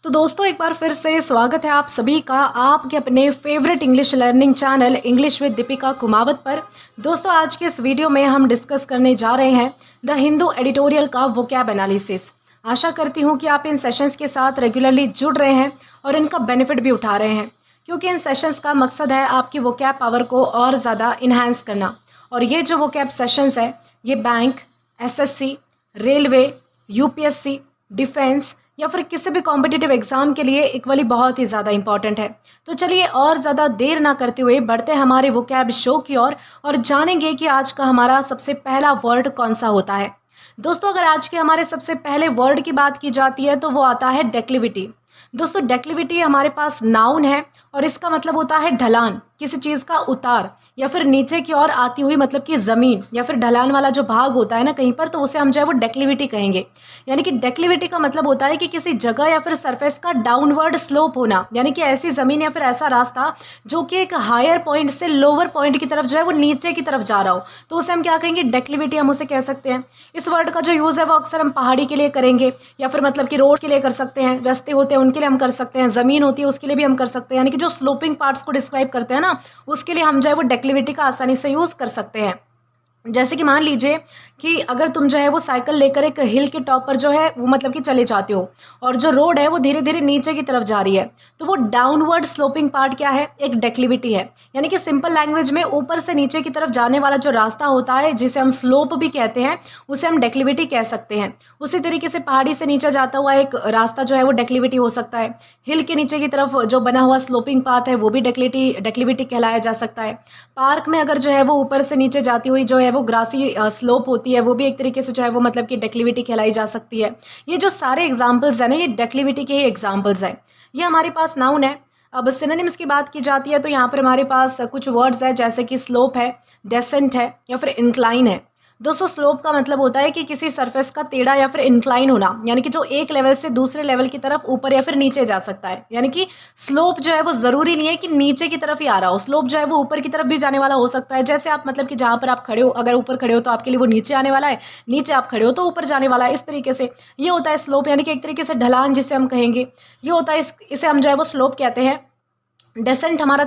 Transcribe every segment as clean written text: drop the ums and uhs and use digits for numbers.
तो दोस्तों एक बार फिर से स्वागत है आप सभी का आपके अपने favourite English learning channel English with Deepika Kumawat पर। दोस्तों आज के इस वीडियो में हम डिस्कस करने जा रहे हैं द हिंदू एडिटोरियल का वोकैब एनालिसिस। आशा करती हूँ कि आप इन सेशंस के साथ रेगुलरली जुड़ रहे हैं और इनका बेनिफिट भी उठा रहे हैं, क्योंकि इन सेशंस का मकसद है आपकी वोकैब पावर को और ज़्यादा इन्हांस करना। और ये जो वोकैब सेशंस है ये bank, SSC, railway, UPSC, defence या फिर किसी भी कॉम्पिटिटिव एग्जाम के लिए इक्वली बहुत ही ज़्यादा इंपॉर्टेंट है। तो चलिए और ज़्यादा देर ना करते हुए बढ़ते हैं हमारे वोकैब शो की ओर और जानेंगे कि आज का हमारा सबसे पहला वर्ड कौन सा होता है। दोस्तों अगर आज के हमारे सबसे पहले वर्ड की बात की जाती है तो वो आता है डेक्लिविटी। दोस्तों डेक्लिविटी हमारे पास नाउन है और इसका मतलब होता है ढलान, किसी चीज़ का उतार या फिर नीचे की ओर आती हुई, मतलब कि ज़मीन या फिर ढलान वाला जो भाग होता है ना कहीं पर, तो उसे हम जो है वो डेक्लिविटी कहेंगे। यानी कि डेक्लिविटी का मतलब होता है कि किसी जगह या फिर सरफेस का डाउनवर्ड स्लोप होना, यानी कि ऐसी ज़मीन या फिर ऐसा रास्ता जो कि एक हायर पॉइंट से लोअर पॉइंट की तरफ जो है वो नीचे की तरफ जा रहा हो, तो उसे हम क्या कहेंगे, डेक्लिविटी हम उसे कह सकते हैं। इस वर्ड का जो यूज़ है वो अक्सर हम पहाड़ी के लिए करेंगे या फिर मतलब कि रोड के लिए कर सकते हैं, रास्ते होते हैं उनके लिए हम कर सकते हैं, ज़मीन होती है उसके लिए भी हम कर सकते हैं। यानी कि जो स्लोपिंग पार्ट्स को डिस्क्राइब करते हैं ना, उसके लिए हम जो है वो डेक्लिविटी का आसानी से यूज़ कर सकते हैं। जैसे कि मान लीजिए कि अगर तुम जो है वो साइकिल लेकर एक हिल के टॉप पर जो है वो मतलब कि चले जाते हो और जो रोड है वो धीरे धीरे नीचे की तरफ जा रही है, तो वो डाउनवर्ड स्लोपिंग पार्ट क्या है, एक डेक्लिविटी है। यानी कि सिंपल लैंग्वेज में ऊपर से नीचे की तरफ जाने वाला जो रास्ता होता है जिसे हम स्लोप भी कहते हैं, उसे हम डेक्लिविटी कह सकते हैं। उसी तरीके से पहाड़ी से नीचे जाता हुआ एक रास्ता जो है वो डेक्लिविटी हो सकता है। हिल के नीचे की तरफ जो बना हुआ स्लोपिंग पाथ है वो भी डेक्लिविटी कहलाया जा सकता है। पार्क में अगर जो है वो ऊपर से नीचे जाती हुई जो है वो ग्रासी स्लोप होती है, वो भी एक तरीके से जो है वो मतलब कि डेक्लिविटी कहलाई जा सकती है। ये जो सारे एग्जाम्पल्स हैं ना, ये डेक्लिविटी के ही एग्जाम्पल्स हैं। ये हमारे पास नाउन है। अब सिनोनिम्स की बात की जाती है तो यहाँ पर हमारे पास कुछ वर्ड्स है, जैसे कि स्लोप है, डेसेंट है या फिर इंक्लाइन है। दोस्तों स्लोप का मतलब होता है कि किसी सरफेस का टेढ़ा या फिर इंक्लाइन होना, यानी कि जो एक लेवल से दूसरे लेवल की तरफ ऊपर या फिर नीचे जा सकता है। यानी कि स्लोप जो है वो ज़रूरी नहीं है कि नीचे की तरफ ही आ रहा हो, स्लोप जो है वो ऊपर की तरफ भी जाने वाला हो सकता है। जैसे आप मतलब कि जहाँ पर आप खड़े हो, अगर ऊपर खड़े हो तो आपके लिए वो नीचे आने वाला है, नीचे आप खड़े हो तो ऊपर जाने वाला है। इस तरीके से ये होता है स्लोप, यानी कि एक तरीके से ढलान जिसे हम कहेंगे, ये होता है, इसे हम जो है वो स्लोप कहते हैं। डेसेंट हमारा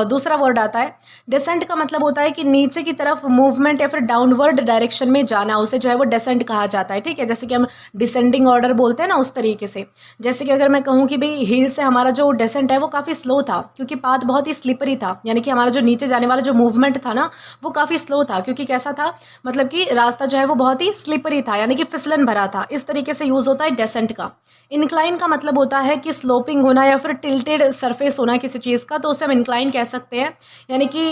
दूसरा वर्ड आता है। डेसेंट का मतलब होता है कि नीचे की तरफ मूवमेंट या फिर डाउनवर्ड डायरेक्शन में जाना, उसे जो है वो डेसेंट कहा जाता है। ठीक है, जैसे कि हम डिसेंडिंग ऑर्डर बोलते हैं ना, उस तरीके से। जैसे कि अगर मैं कहूँ कि भाई हिल से हमारा जो डेसेंट है वो काफ़ी स्लो था, क्योंकि पाथ बहुत ही स्लिपरी था। यानी कि हमारा जो नीचे जाने वाला जो मूवमेंट था ना वो काफ़ी स्लो था, क्योंकि कैसा था, मतलब कि रास्ता जो है वो बहुत ही स्लिपरी था, यानी कि फिसलन भरा था। इस तरीके से यूज़ होता है डेसेंट का। इंक्लाइन का मतलब होता है कि स्लोपिंग होना या फिर टिल्टेड सरफेस होना किसी चीज़ का, तो उसे हम इंक्लाइन कह सकते हैं। यानी कि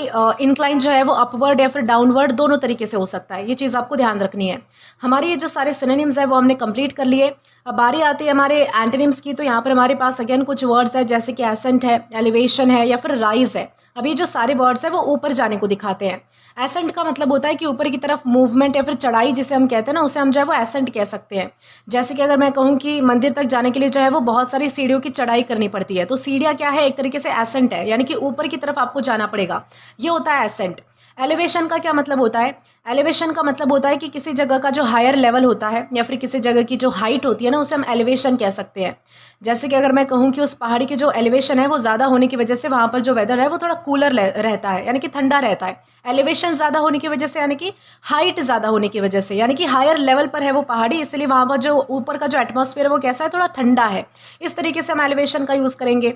इंक्लाइन जो है वो अपवर्ड या फिर डाउनवर्ड दोनों तरीके से हो सकता है। ये चीज़ आपको ध्यान रखनी है। हमारे ये जो सारे सिनोनिम्स है वो हमने कंप्लीट कर लिए। अब बारी आती है हमारे एंटोनिम्स की, तो यहाँ पर हमारे पास अगेन कुछ वर्ड्स है, जैसे कि एसेंट है, एलिवेशन है या फिर राइज है। अब ये जो सारे वर्ड्स है वो ऊपर जाने को दिखाते हैं। एसेंट का मतलब होता है कि ऊपर की तरफ मूवमेंट या फिर चढ़ाई जिसे हम कहते हैं ना, उसे हम जो है वो एसेंट कह सकते हैं। जैसे कि अगर मैं कहूँ कि मंदिर तक जाने के लिए जो है वो बहुत सारी सीढ़ियों की चढ़ाई करनी पड़ती है, तो सीढ़ियाँ क्या है, एक तरीके से एसेंट है, यानी कि ऊपर की तरफ आपको जाना पड़ेगा। ये होता है एसेंट। एलिवेशन का क्या मतलब होता है, एलिवेशन का मतलब होता है कि किसी जगह का जो हायर लेवल होता है या फिर किसी जगह की जो हाइट होती है ना, उसे हम एलिवेशन कह सकते हैं। जैसे कि अगर मैं कहूँ कि उस पहाड़ी की जो एलिवेशन है वो ज़्यादा होने की वजह से वहाँ पर जो वेदर है वो थोड़ा कूलर रहता है, यानी कि ठंडा रहता है। एलिवेशन ज़्यादा होने की वजह से, यानी कि हाइट ज़्यादा होने की वजह से, यानी कि हायर लेवल पर है वो पहाड़ी, इसलिए वहाँ पर जो ऊपर का जो एटमॉस्फेयर है वो कैसा है, थोड़ा ठंडा है। इस तरीके से हम एलिवेशन का यूज़ करेंगे।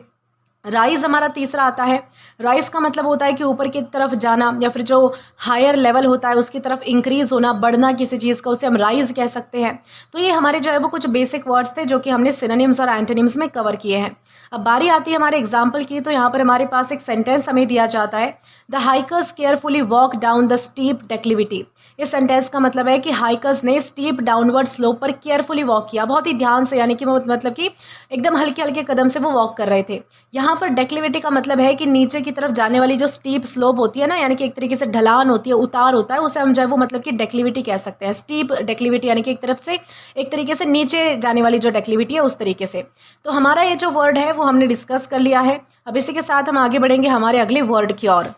राइज हमारा तीसरा आता है। राइज का मतलब होता है कि ऊपर की तरफ जाना या फिर जो हायर लेवल होता है उसकी तरफ इंक्रीज होना, बढ़ना किसी चीज़ का, उसे हम राइज कह सकते हैं। तो ये हमारे जो है वो कुछ बेसिक वर्ड्स थे जो कि हमने सिनोनिम्स और एंटोनिम्स में कवर किए हैं। अब बारी आती है हमारे एग्जाम्पल की, तो यहाँ पर हमारे पास एक सेंटेंस हमें दिया जाता है, the hikers carefully walk down the steep declivity. इस सेंटेंस का मतलब है कि हाइकर्स ने स्टीप डाउनवर्ड स्लोप पर केयरफुली वॉक किया, बहुत ही ध्यान से, यानी कि मतलब कि एकदम हल्के हल्के कदम से वो वॉक कर रहे थे। यहाँ पर डेक्लिविटी का मतलब है कि नीचे की तरफ जाने वाली जो स्टीप स्लोप होती है ना, यानी कि एक तरीके से ढलान होती है, उतार होता है, उसे हम जो है वो मतलब कि डेक्लिविटी कह सकते हैं। स्टीप डेक्लिविटी यानी कि एक तरफ से एक तरीके से नीचे जाने वाली जो डेक्लिविटी है उस तरीके से। तो हमारा ये जो वर्ड है वो हमने डिस्कस कर लिया है। अब इसी के साथ हम आगे बढ़ेंगे हमारे अगले वर्ड की ओर।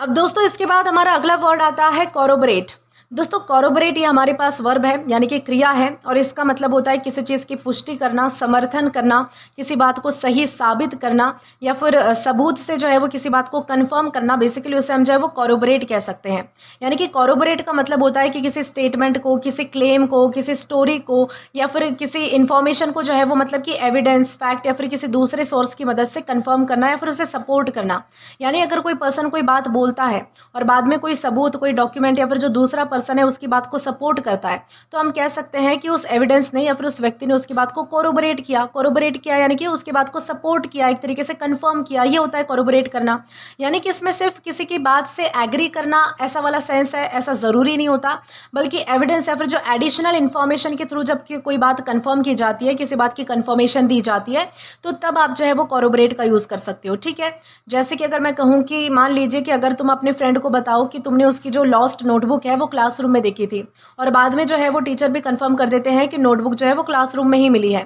अब दोस्तों इसके बाद हमारा अगला वर्ड आता है कोरोबरेट। दोस्तों कॉरोबोरेट ये हमारे पास वर्ब है यानी कि क्रिया है और इसका मतलब होता है किसी चीज़ की पुष्टि करना, समर्थन करना, किसी बात को सही साबित करना या फिर सबूत से जो है वो किसी बात को कंफर्म करना। बेसिकली उसे हम जो है वो कॉरोबोरेट कह सकते हैं। यानी कि कॉरोबोरेट का मतलब होता है कि किसी स्टेटमेंट को, किसी क्लेम को, किसी स्टोरी को या फिर किसी इन्फॉर्मेशन को जो है वो मतलब कि एविडेंस, फैक्ट या फिर किसी दूसरे सोर्स की मदद से कंफर्म करना या फिर उसे सपोर्ट करना। यानी अगर कोई पर्सन कोई बात बोलता है और बाद में कोई सबूत, कोई डॉक्यूमेंट या फिर जो दूसरा पर्सन है उसकी बात को सपोर्ट करता है, तो हम कह सकते हैं कि उस एविडेंस ने या फिर उस व्यक्ति ने उसकी बात को कोरोबोरेट किया। कोरोबोरेट किया यानी कि उसकी बात को सपोर्ट किया, एक तरीके से कंफर्म किया। ये होता है कोरोबोरेट करना। यानी कि इसमें सिर्फ किसी की बात से एग्री करना ऐसा वाला सेंस है, ऐसा ज़रूरी नहीं होता, बल्कि एविडेंस या फिर जो एडिशनल इन्फॉर्मेशन के थ्रू जब कोई बात कंफर्म की जाती है, किसी बात की कंफर्मेशन दी जाती है, तो तब आप जो है वो कोरोबोरेट का यूज़ कर सकते हो। ठीक है, जैसे कि अगर मैं कहूँ कि मान लीजिए कि अगर तुम अपने फ्रेंड को बताओ कि तुमने उसकी जो लॉस्ट नोटबुक है वो क्लासरूम में देखी थी और बाद में जो है वो टीचर भी कंफर्म कर देते हैं कि नोटबुक जो है वो क्लासरूम में ही मिली है,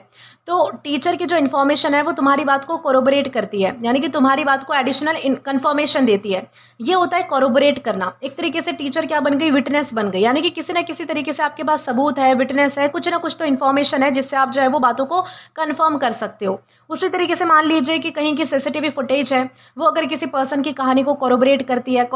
तो टीचर की जो इन्फॉर्मेशन है वो तुम्हारी बात को कोरोबोरेट करती है, यानी कि तुम्हारी बात को एडिशनल कंफर्मेशन देती है। ये होता है कोरोबोरेट करना। एक तरीके से टीचर क्या बन गई, विटनेस बन गई। यानी कि किसी न किसी तरीके से आपके पास सबूत है, विटनेस है, कुछ ना कुछ तो इन्फॉर्मेशन है जिससे आप जो है वो बातों को कंफर्म कर सकते हो। उसी तरीके से मान लीजिए कि कहीं की सीसीटीवी फुटेज है, वो अगर किसी पर्सन की कहानी को कोरोबोरेट करती है,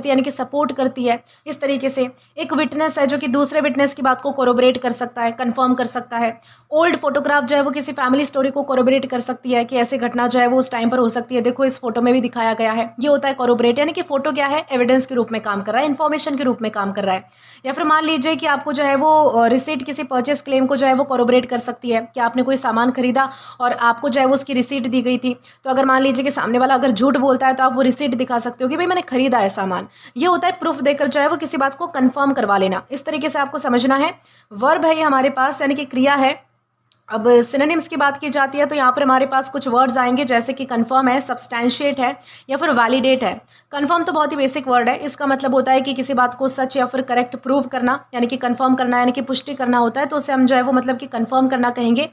यानी कि सपोर्ट करती है। इस तरीके से एक विटनेस है जो कि दूसरे विटनेस की बात को कोरोबोरेट कर सकता है, कंफर्म कर सकता है। ओल्ड फोटोग्राफ जो है वो किसी फैमिली स्टोरी को कोरोबोरेट कर सकती है कि ऐसी घटना जो है वो उस टाइम पर हो सकती है, देखो इस फोटो में भी दिखाया गया है। ये होता है कोरोबोरेट, यानी कि फोटो क्या है, एविडेंस के रूप में काम कर रहा है, इन्फॉर्मेशन के रूप में काम कर रहा है। या फिर मान लीजिए कि आपको जो है वो रिसीट किसी परचेस क्लेम को जो है वो कोरोबोरेट कर सकती है कि आपने कोई सामान खरीदा और आपको जो है वो उसकी रिसीट दी गई थी, तो अगर मान लीजिए कि सामने वाला अगर झूठ बोलता है तो आप वो रिसीट दिखा सकते हो कि भाई मैंने खरीदा है सामान। ये होता है प्रूफ देकर जो है वो किसी बात को कंफर्म करवा लेना। इस तरीके से आपको समझना है। वर्ब है ये हमारे पास, यानी कि क्रिया है। अब सिनोनिम्स की बात की जाती है तो यहाँ पर हमारे पास कुछ वर्ड्स आएंगे जैसे कि कंफर्म है, सब्सटैंशिएट है या फिर वैलिडेट है। कंफर्म तो बहुत ही बेसिक वर्ड है, इसका मतलब होता है कि किसी बात को सच या फिर करेक्ट प्रूव करना, यानी कि कंफर्म करना, यानी कि पुष्टि करना होता है, तो उसे हम जो है वो मतलब कि कंफर्म करना कहेंगे।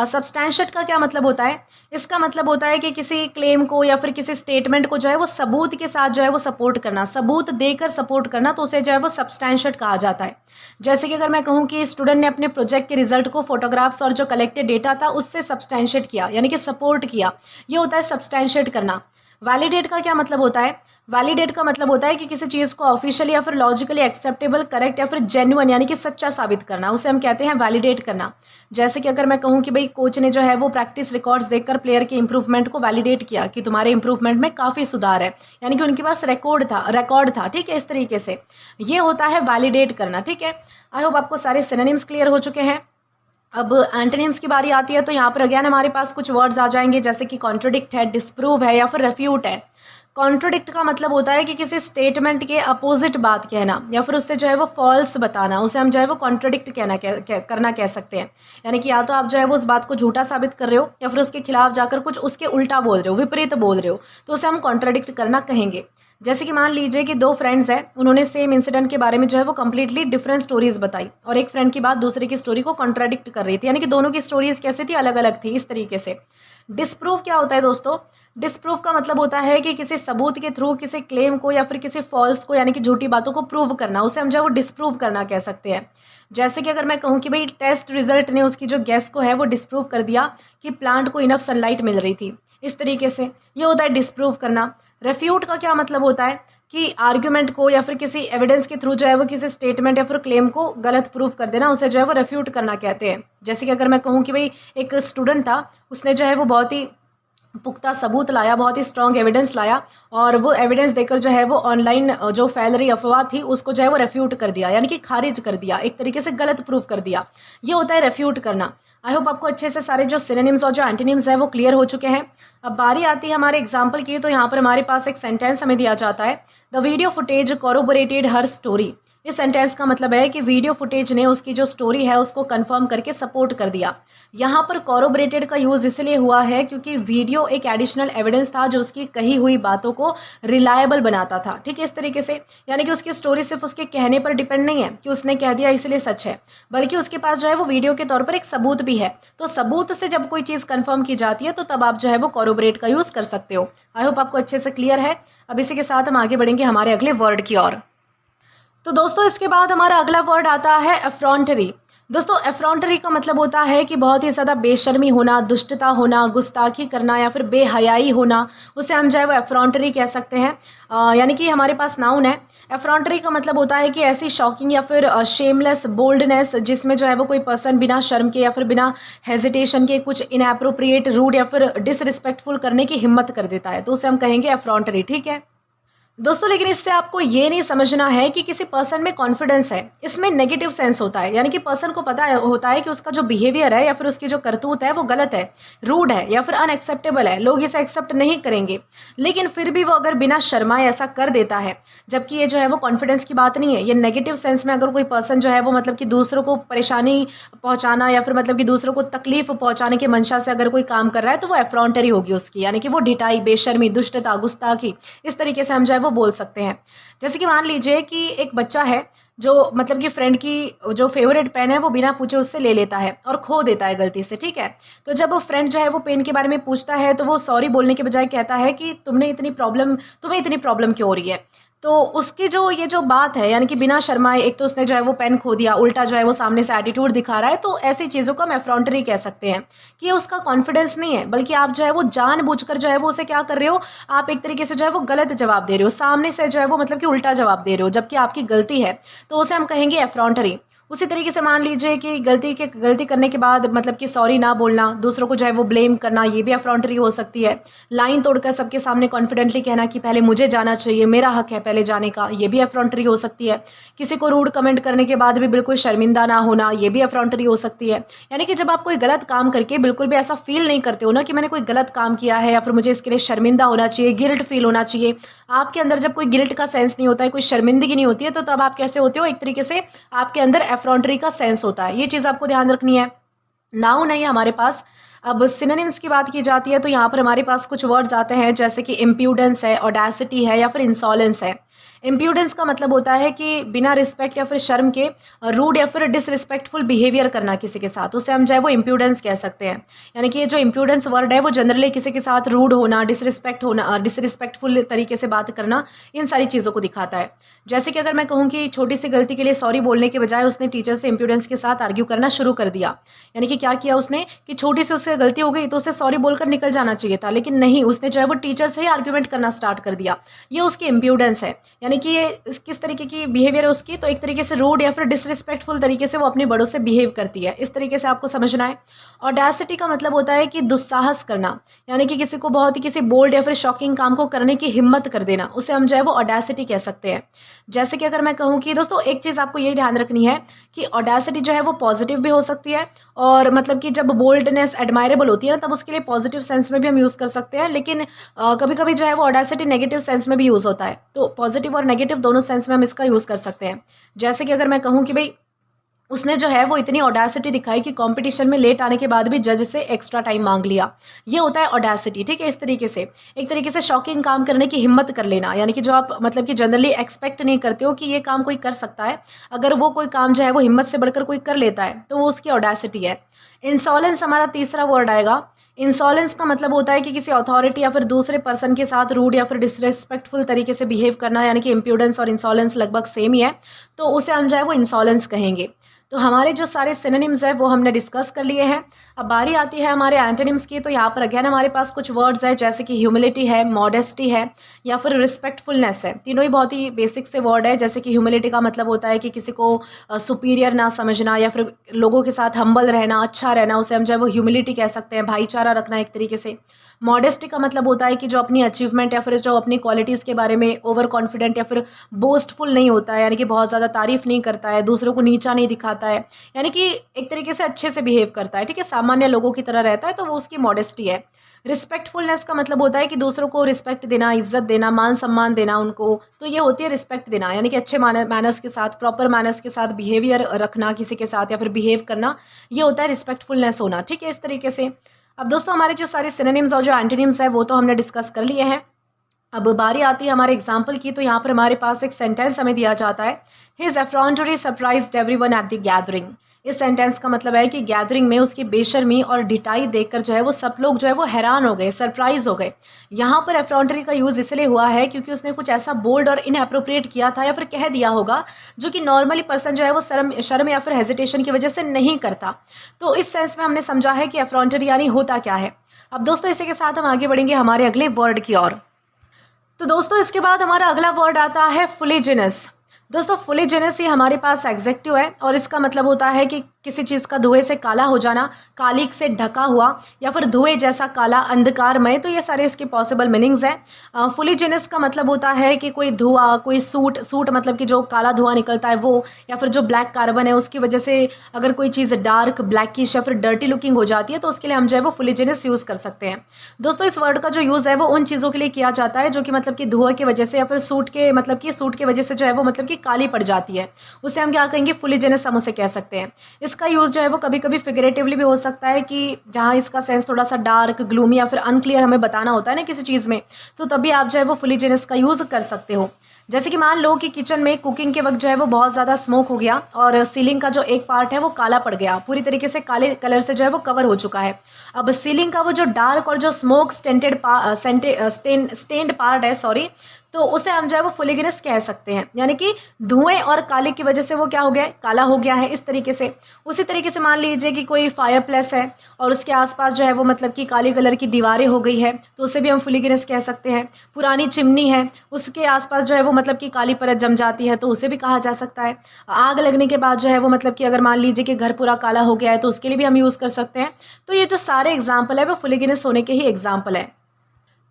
सब्सटैंशिएट का क्या मतलब होता है, इसका मतलब होता है कि किसी क्लेम को या फिर किसी स्टेटमेंट को जो है वो सबूत के साथ जो है वो सपोर्ट करना, सबूत देकर सपोर्ट करना, तो उसे जो है वो सब्सटैंशिएट कहा जाता है। जैसे कि अगर मैं कहूँ कि स्टूडेंट ने अपने प्रोजेक्ट के रिजल्ट को फोटोग्राफ्स और जो कलेक्टेड डेटा था उससे सब्सटैंशिएट किया, यानी कि सपोर्ट किया। ये होता है सब्सटैंशिएट करना। वैलिडेट का क्या मतलब होता है, वैलिडेट का मतलब होता है कि किसी चीज़ को ऑफिशियली या फिर लॉजिकली एक्सेप्टेबल, करेक्ट या फिर जेन्युइन यानी कि सच्चा साबित करना, उसे हम कहते हैं वैलिडेट करना। जैसे कि अगर मैं कहूँ कि भाई कोच ने जो है वो प्रैक्टिस रिकॉर्ड्स देखकर प्लेयर के इंप्रूवमेंट को वैलिडेट किया कि तुम्हारे इंप्रूवमेंट में काफ़ी सुधार है, यानी कि उनके पास रिकॉर्ड था। ठीक है, इस तरीके से ये होता है वैलिडेट करना। ठीक है, आई होप आपको सारे सिनोनिम्स क्लियर हो चुके हैं। अब एंटोनिम्स की बारी आती है तो यहाँ पर अगेन हमारे पास कुछ वर्ड्स आ जाएंगे जैसे कि कॉन्ट्रोडिक्ट है, डिस्प्रूव है या फिर रेफ्यूट है। कॉन्ट्रोडिक्ट का मतलब होता है कि किसी स्टेटमेंट के अपोजिट बात कहना या फिर उससे जो है वो फॉल्स बताना, उसे हम जो है वो कॉन्ट्रोडिक्ट करना कह सकते हैं। यानी कि या तो आप जो है वो उस बात को झूठा साबित कर रहे हो या फिर उसके खिलाफ जाकर कुछ उसके उल्टा बोल रहे हो, विपरीत बोल रहे हो, तो उसे हम कॉन्ट्रोडिक्ट करना कहेंगे। जैसे कि मान लीजिए कि दो फ्रेंड्स हैं, उन्होंने सेम इंसिडेंट के बारे में जो है वो कंप्लीटली डिफरेंट स्टोरीज बताई और एक फ्रेंड की बात दूसरे की स्टोरी को कॉन्ट्राडिक्ट कर रही थी, यानी कि दोनों की स्टोरीज कैसे थी, अलग अलग थी। इस तरीके से डिस्प्रूव क्या होता है दोस्तों, डिस्प्रूव का मतलब होता है कि किसी सबूत के थ्रू किसी क्लेम को या फिर किसी फॉल्स को यानी कि झूठी बातों को प्रूव करना, उसे हम जो है वो डिस्प्रूव करना कह सकते हैं। जैसे कि अगर मैं कहूँ कि भाई टेस्ट रिजल्ट ने उसकी जो गेस को है वो डिस्प्रूव कर दिया कि प्लांट को इनफ सनलाइट मिल रही थी। इस तरीके से ये होता है डिस्प्रूव करना। रेफ्यूट का क्या मतलब होता है कि आर्ग्यूमेंट को या फिर किसी एविडेंस के थ्रू जो है वो किसी स्टेटमेंट या फिर क्लेम को गलत प्रूफ कर देना, उसे जो है वो रेफ्यूट करना कहते हैं। जैसे कि अगर मैं कहूँ कि भाई एक स्टूडेंट था, उसने जो है वो बहुत ही पुख्ता सबूत लाया, बहुत ही स्ट्रॉन्ग एविडेंस लाया और वो एविडेंस देकर जो है वो ऑनलाइन जो फैल रही अफवाह थी उसको जो है वो रेफ्यूट कर दिया, यानी कि खारिज कर दिया, एक तरीके से गलत प्रूफ कर दिया। ये होता है रेफ्यूट करना। आई होप आपको अच्छे से सारे जो सिनोनिम्स और जो एंटोनिम्स हैं वो क्लियर हो चुके हैं। अब बारी आती है हमारे एग्जाम्पल की, तो यहाँ पर हमारे पास एक सेंटेंस हमें दिया जाता है, the video footage corroborated her story. इस सेंटेंस का मतलब है कि वीडियो फुटेज ने उसकी जो स्टोरी है उसको कंफर्म करके सपोर्ट कर दिया। यहाँ पर कॉरोबोरेटेड का यूज़ इसलिए हुआ है क्योंकि वीडियो एक एडिशनल एविडेंस था जो उसकी कही हुई बातों को रिलायबल बनाता था। ठीक है, इस तरीके से यानी कि उसकी स्टोरी सिर्फ उसके कहने पर डिपेंड नहीं है कि उसने कह दिया इसलिए सच है, बल्कि उसके पास जो है वो वीडियो के तौर पर एक सबूत भी है। तो सबूत से जब कोई चीज़ कंफर्म की जाती है तो तब आप जो है वो कॉरोबोरेट का यूज़ कर सकते हो। आई होप आपको अच्छे से क्लियर है। अब इसी के साथ हम आगे बढ़ेंगे हमारे अगले वर्ड की ओर। तो दोस्तों इसके बाद हमारा अगला वर्ड आता है एफ्रॉन्टरी। दोस्तों एफ्रॉन्टरी का मतलब होता है कि बहुत ही ज़्यादा बेशर्मी होना, दुष्टता होना, गुस्ताखी करना या फिर बेहयाई होना, उसे हम जो है वो एफ्रॉन्टरी कह सकते हैं। यानी कि हमारे पास नाउन है। एफ्रॉन्टरी का मतलब होता है कि ऐसी शॉकिंग या फिर शेमलेस बोल्डनेस जिसमें जो है वो कोई पर्सन बिना शर्म के या फिर बिना हेजिटेशन के कुछ इनएप्रोप्रिएट, रूड या फिर डिसरिस्पेक्टफुल करने की हिम्मत कर देता है, तो उसे हम कहेंगे एफ्रॉन्टरी। ठीक है दोस्तों, लेकिन इससे आपको ये नहीं समझना है कि किसी पर्सन में कॉन्फिडेंस है, इसमें नेगेटिव सेंस होता है। यानी कि पर्सन को पता होता है कि उसका जो बिहेवियर है या फिर उसकी जो करतूत है वो गलत है, रूड है या फिर अनएक्सेप्टेबल है, लोग इसे एक्सेप्ट नहीं करेंगे, लेकिन फिर भी वो अगर बिना शर्माए ऐसा कर देता है, जबकि ये जो है वो कॉन्फिडेंस की बात नहीं है। ये नेगेटिव सेंस में अगर कोई पर्सन जो है वो मतलब कि दूसरों को परेशानी पहुंचाना या फिर मतलब कि दूसरों को तकलीफ पहुंचाने की मंशा से अगर कोई काम कर रहा है तो वो एफ्रॉन्टरी होगी उसकी। यानी कि वो ढिठाई, बेशर्मी, दुष्टता, गुस्ताखी, इस तरीके से हम जो है वो बोल सकते हैं। जैसे कि मान लीजिए कि एक बच्चा है जो मतलब कि फ्रेंड की जो फेवरेट पेन है वो बिना पूछे उससे ले लेता है और खो देता है गलती से। ठीक है, तो जब वो फ्रेंड जो है वो पेन के बारे में पूछता है तो वो सॉरी बोलने के बजाय कहता है कि तुम्हें इतनी प्रॉब्लम क्यों हो रही है। तो उसकी जो ये जो बात है, यानी कि बिना शर्माए, एक तो उसने जो है वो पेन खो दिया, उल्टा जो है वो सामने से एटीट्यूड दिखा रहा है, तो ऐसी चीज़ों को हम एफ्रॉन्टरी कह सकते हैं कि ये उसका कॉन्फिडेंस नहीं है, बल्कि आप जो है वो जानबूझकर जो है वो उसे क्या कर रहे हो, आप एक तरीके से जो है वो गलत जवाब दे रहे हो, सामने से जो है वो मतलब कि उल्टा जवाब दे रहे हो, जबकि आपकी गलती है, तो उसे हम कहेंगे एफ्रॉन्टरी। उसी तरीके से मान लीजिए कि गलती करने के बाद मतलब कि सॉरी ना बोलना, दूसरों को जो है वो ब्लेम करना, ये भी एफ्रॉन्टरी हो सकती है। लाइन तोड़कर सबके सामने कॉन्फिडेंटली कहना कि पहले मुझे जाना चाहिए, मेरा हक है पहले जाने का, ये भी एफ्रॉन्टरी हो सकती है। किसी को रूड कमेंट करने के बाद भी बिल्कुल शर्मिंदा ना होना, ये भी एफ्रॉन्टरी हो सकती है। यानी कि जब आप कोई गलत काम करके बिल्कुल भी ऐसा फील नहीं करते हो ना कि मैंने कोई गलत काम किया है या फिर मुझे इसके लिए शर्मिंदा होना चाहिए, गिल्ट फील होना चाहिए, आपके अंदर जब कोई गिल्ट का सेंस नहीं होता है, कोई शर्मिंदगी नहीं होती है, तो तब आप कैसे होते हो, एक तरीके से आपके अंदर एफ्रॉन्टरी का सेंस होता है। ये चीज़ आपको ध्यान रखनी है। नाउन है हमारे पास। अब सिनोनिम्स की बात की जाती है तो यहाँ पर हमारे पास कुछ वर्ड्स आते हैं, जैसे कि इम्प्यूडेंस है, ऑडेसिटी है या फिर इंसॉलेंस है। इम्प्यूडेंस का मतलब होता है कि बिना रिस्पेक्ट या फिर शर्म के रूड या फिर डिसरिस्पेक्टफुल बिहेवियर करना किसी के साथ, उसे हम जो है वो इम्प्यूडेंस कह सकते हैं। यानी कि ये जो इम्प्यूडेंस वर्ड है वो जनरली किसी के साथ रूड होना, डिसरिस्पेक्टफुल तरीके से बात करना, इन सारी चीज़ों को दिखाता है। जैसे कि अगर मैं कहूँ कि छोटी सी गलती के लिए सॉरी बोलने के बजाय उसने टीचर से इम्प्यूडेंस के साथ आर्ग्यू करना शुरू कर दिया। यानी कि क्या किया उसने कि छोटी सी उससे गलती हो गई तो उसे सॉरी बोलकर निकल जाना चाहिए था, लेकिन नहीं, उसने जो है वो टीचर से ही आर्ग्यूमेंट करना स्टार्ट कर दिया। ये उसकी इम्प्यूडेंस है। यानी कि ये किस तरीके की बिहेवियर है उसकी, तो एक तरीके से रूड या फिर डिसरिस्पेक्टफुल तरीके से वो अपने बड़ों से बिहेव करती है। इस तरीके से आपको समझना है। ऑडेसिटी का मतलब होता है कि दुस्साहस करना, यानी कि किसी को बहुत ही किसी बोल्ड या फिर शॉकिंग काम को करने की हिम्मत कर देना, उसे हम जो है वो ऑडेसिटी कह सकते हैं। जैसे कि अगर मैं कहूँ कि दोस्तों एक चीज़ आपको ये ध्यान रखनी है कि ऑडेसिटी जो है वो पॉजिटिव भी हो सकती है, और मतलब कि जब बोल्डनेस एडमायरेबल होती है ना तब उसके लिए पॉजिटिव सेंस में भी हम यूज़ कर सकते हैं, लेकिन कभी कभी जो है वो ऑडेसिटी नेगेटिव सेंस में भी यूज़ होता है। तो पॉजिटिव और नेगेटिव दोनों सेंस में हम इसका यूज़ कर सकते हैं। जैसे कि अगर मैं कहूँ कि भाई उसने जो है वो इतनी ऑडेसिटी दिखाई कि कंपटीशन में लेट आने के बाद भी जज से एक्स्ट्रा टाइम मांग लिया, ये होता है ऑडेसिटी। ठीक है, इस तरीके से एक तरीके से शॉकिंग काम करने की हिम्मत कर लेना, यानी कि जो आप मतलब कि जनरली एक्सपेक्ट नहीं करते हो कि ये काम कोई कर सकता है, अगर वो कोई काम जो है वो हिम्मत से बढ़कर कोई कर लेता है तो वो उसकी ऑडेसिटी है। इंसॉलेंस हमारा तीसरा वर्ड आएगा। इंसॉलेंस का मतलब होता है कि किसी अथॉरिटी या फिर दूसरे पर्सन के साथ रूड या फिर डिसरेस्पेक्टफुल तरीके से बिहेव करना, यानी कि इम्प्यूडेंस और इंसॉलेंस लगभग सेम ही है, तो उसे हम जो है वो इंसॉलेंस कहेंगे। तो हमारे जो सारे सिनोनिम्स है वो हमने डिस्कस कर लिए हैं। अब बारी आती है हमारे एंटोनिम्स की। तो यहाँ पर अगेन हमारे पास कुछ वर्ड्स है, जैसे कि ह्यूमिलिटी है, मॉडेस्टी है या फिर रिस्पेक्टफुलनेस है। तीनों ही बहुत ही बेसिक से वर्ड है। जैसे कि ह्यूमिलिटी का मतलब होता है कि किसी को सुपीरियर ना समझना या फिर लोगों के साथ हम्बल रहना, अच्छा रहना, उसे हम जो है वो ह्यूमिलिटी कह सकते हैं, भाईचारा रखना एक तरीके से। मॉडेस्टी का मतलब होता है कि जो अपनी अचीवमेंट या फिर जो अपनी क्वालिटीज़ के बारे में ओवर कॉन्फिडेंट या फिर बोस्टफुल नहीं होता है, यानी कि बहुत ज़्यादा तारीफ नहीं करता है, दूसरों को नीचा नहीं दिखाता है, यानी कि एक तरीके से अच्छे से बिहेव करता है। ठीक है, सामान्य लोगों की तरह रहता है, तो वो उसकी मॉडेस्टी है। रिस्पेक्टफुलनेस का मतलब होता है कि दूसरों को रिस्पेक्ट देना, इज्जत देना, मान सम्मान देना उनको, तो ये होती है रिस्पेक्ट देना, यानी कि अच्छे मैनर्स के साथ, प्रॉपर मैनर्स के साथ बिहेवियर रखना किसी के साथ या फिर बिहेव करना, ये होता है रिस्पेक्टफुलनेस होना। ठीक है, इस तरीके से। अब दोस्तों हमारे जो सारे सिनोनिम्स और जो एंटोनिम्स है वो तो हमने डिस्कस कर लिए हैं। अब बारी आती है हमारे एग्जाम्पल की। तो यहाँ पर हमारे पास एक सेंटेंस हमें दिया जाता है, his effrontery surprised everyone at the gathering. इस सेंटेंस का मतलब है कि गैदरिंग में उसकी बेशर्मी और ढिठाई देखकर जो है वो सब लोग जो है वो हैरान हो गए, सरप्राइज हो गए। यहाँ पर एफ्रॉन्टरी का यूज़ इसलिए हुआ है क्योंकि उसने कुछ ऐसा बोल्ड और इनएप्रोप्रिएट किया था या फिर कह दिया होगा जो कि नॉर्मली पर्सन जो है वो शर्म या फिर हेजिटेशन की वजह से नहीं करता। तो इस सेंस में हमने समझा है कि एफ्रॉन्टरी यानी होता क्या है। अब दोस्तों इसी के साथ हम आगे बढ़ेंगे हमारे अगले वर्ड की ओर। तो दोस्तों इसके बाद हमारा अगला वर्ड आता है फुलिजिनस। दोस्तों फुलिजिनस ये हमारे पास एग्जेक्टिव है और इसका मतलब होता है कि किसी चीज़ का धुएं से काला हो जाना, कालिक से ढका हुआ या फिर धुएं जैसा काला, अंधकारमय। तो ये सारे इसके पॉसिबल मीनिंग्स हैं। फुलिजिनस का मतलब होता है कि कोई धुआं, कोई सूट मतलब कि जो काला धुआं निकलता है वो, या फिर जो ब्लैक कार्बन है उसकी वजह से अगर कोई चीज़ डार्क, ब्लैकिश या फिर डर्टी लुकिंग हो जाती है तो उसके लिए हम जो है वो फुलिजिनस यूज़ कर सकते हैं। दोस्तों इस वर्ड का जो यूज़ है वो उन चीज़ों के लिए किया जाता है जो कि मतलब कि धुएं की वजह से या फिर सूट की वजह से जो है वो मतलब कि काली पड़ जाती है, उसे हम क्या कहेंगे, फुलिजिनस हम उसे कह सकते हैं। इसका यूज़ जो है वो कभी कभी फिगरेटिवली भी हो सकता है कि जहाँ इसका सेंस थोड़ा सा डार्क, ग्लूमी या फिर अनक्लियर हमें बताना होता है ना किसी चीज़ में, तो तभी आप जो है वो फुलिजिनस का यूज़ कर सकते हो। जैसे कि मान लो कि किचन में कुकिंग के वक्त जो है वो बहुत ज़्यादा स्मोक हो गया और सीलिंग का जो एक पार्ट है वो काला पड़ गया, पूरी तरीके से काले कलर से जो है वो कवर हो चुका है। अब सीलिंग का वो जो डार्क और जो स्मोक स्टेन्ड पार्ट है, सॉरी, तो उसे हम जो है वो फुलिजिनस कह सकते हैं, यानी कि धुएं और काले की वजह से वो क्या हो गया है, काला हो गया है इस तरीके से। उसी तरीके से मान लीजिए कि कोई फायर प्लेस है और उसके आसपास जो है वो मतलब कि काली कलर की दीवारें हो गई है, तो उसे भी हम फुलिजिनस कह सकते हैं। पुरानी चिमनी है, उसके आसपास जो है वो मतलब कि काली परत जम जाती है, तो उसे भी कहा जा सकता है। आग लगने के बाद जो है वो मतलब कि अगर मान लीजिए कि घर पूरा काला हो गया है तो उसके लिए भी हम यूज़ कर सकते हैं। तो ये जो सारे एग्जाम्पल है वो फुलिजिनस होने के ही एग्जाम्पल है।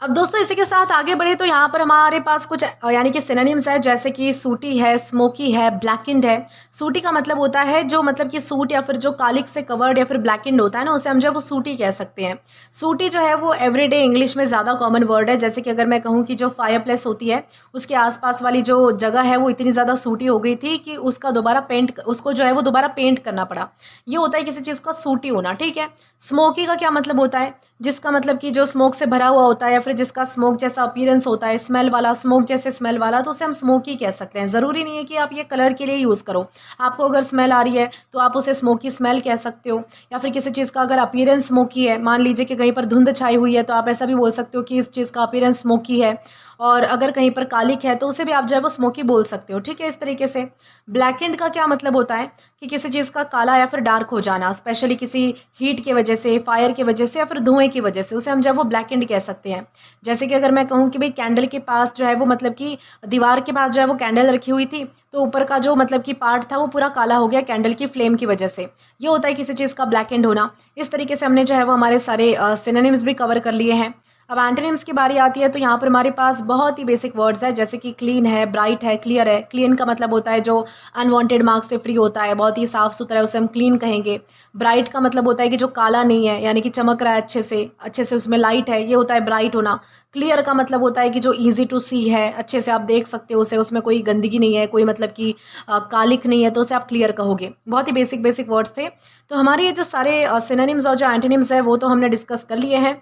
अब दोस्तों इसी के साथ आगे बढ़े तो यहाँ पर हमारे पास कुछ यानी कि सिनोनिम्स है, जैसे कि सूटी है, स्मोकी है, ब्लैकेंड है। सूटी का मतलब होता है जो मतलब कि सूट या फिर जो कालिक से कवर्ड या फिर ब्लैकेंड होता है ना, उसे हम जो है वो सूटी कह सकते हैं। सूटी जो है वो एवरीडे इंग्लिश में ज़्यादा कॉमन वर्ड है। जैसे कि अगर मैं कहूँ कि जो फायर प्लेस होती है उसके आसपास वाली जो जगह है वो इतनी ज़्यादा सूटी हो गई थी कि उसको जो है वो दोबारा पेंट करना पड़ा। ये होता है किसी चीज़ का सूटी होना, ठीक है। स्मोकी का क्या मतलब होता है, जिसका मतलब कि जो स्मोक से भरा हुआ होता है या फिर जिसका स्मोक जैसा अपीयरेंस होता है, स्मेल वाला, स्मोक जैसे स्मेल वाला, तो उसे हम स्मोकी कह सकते हैं। ज़रूरी नहीं है कि आप ये कलर के लिए यूज़ करो। आपको अगर स्मेल आ रही है तो आप उसे स्मोकी स्मेल कह सकते हो, या फिर किसी चीज़ का अगर अपीयरेंस स्मोकी है, मान लीजिए कि कहीं पर धुंध छाई हुई है तो आप ऐसा भी बोल सकते हो कि इस चीज़ का अपीयरेंस स्मोकी है। और अगर कहीं पर कालिक है तो उसे भी आप जो है वो स्मोकी बोल सकते हो, ठीक है। इस तरीके से ब्लैकेंड का क्या मतलब होता है कि किसी चीज़ का काला या फिर डार्क हो जाना, स्पेशली किसी हीट की वजह से, फायर की वजह से या फिर धुएं की वजह से, उसे हम जो है वो ब्लैकेंड कह सकते हैं। जैसे कि अगर मैं कहूँ कि भाई कैंडल के पास जो है वो मतलब कि दीवार के पास जो है वो कैंडल रखी हुई थी, तो ऊपर का जो मतलब कि पार्ट था वो पूरा काला हो गया कैंडल की फ्लेम की वजह से। ये होता है किसी चीज़ का ब्लैकेंड होना। इस तरीके से हमने जो है वो हमारे सारे सिनोनिम्स भी कवर कर लिए हैं। अब एंटोनिम्स की बारी आती है तो यहाँ पर हमारे पास बहुत ही बेसिक वर्ड्स है, जैसे कि क्लीन है, ब्राइट है, क्लियर है। क्लीन का मतलब होता है जो अनवांटेड मार्क से फ्री होता है, बहुत ही साफ सुथरा है, उसे हम क्लीन कहेंगे। ब्राइट का मतलब होता है कि जो काला नहीं है, यानी कि चमक रहा है अच्छे से उसमें लाइट है, ये होता है ब्राइट होना। क्लियर का मतलब होता है कि जो ईजी टू सी है, अच्छे से आप देख सकते हो उसे, उसमें कोई गंदगी नहीं है, कोई मतलब कि कालिक नहीं है, तो उसे आप क्लियर कहोगे। बहुत ही बेसिक वर्ड्स थे। तो हमारे ये जो सारे सिनोनिम्स और जो एंटोनिम्स है वो तो हमने डिस्कस कर लिए हैं।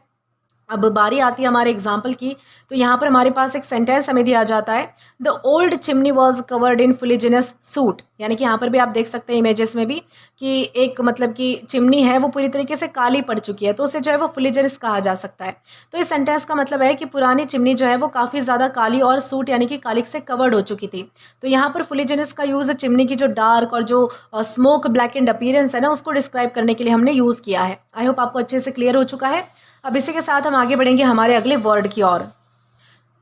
अब बारी आती है हमारे एग्जाम्पल की। तो यहाँ पर हमारे पास एक सेंटेंस हमें दिया जाता है, the old chimney was covered in fuliginous soot. यानी कि यहाँ पर भी आप देख सकते हैं इमेजेस में भी कि एक मतलब कि चिमनी है वो पूरी तरीके से काली पड़ चुकी है, तो उसे जो है वो फुलिजिनस कहा जा सकता है। तो इस सेंटेंस का मतलब है कि पुरानी चिमनी जो है वो काफ़ी ज़्यादा काली और सूट यानी कि कालिक से कवर्ड हो चुकी थी। तो यहाँ पर फुलिजिनस का यूज़ चिमनी की जो डार्क और जो स्मोक ब्लैक एंड अपीयरेंस है ना, उसको डिस्क्राइब करने के लिए हमने यूज़ किया है। आई होप आपको अच्छे से क्लियर हो चुका है। अब इसी के साथ हम आगे बढ़ेंगे हमारे अगले वर्ड की ओर।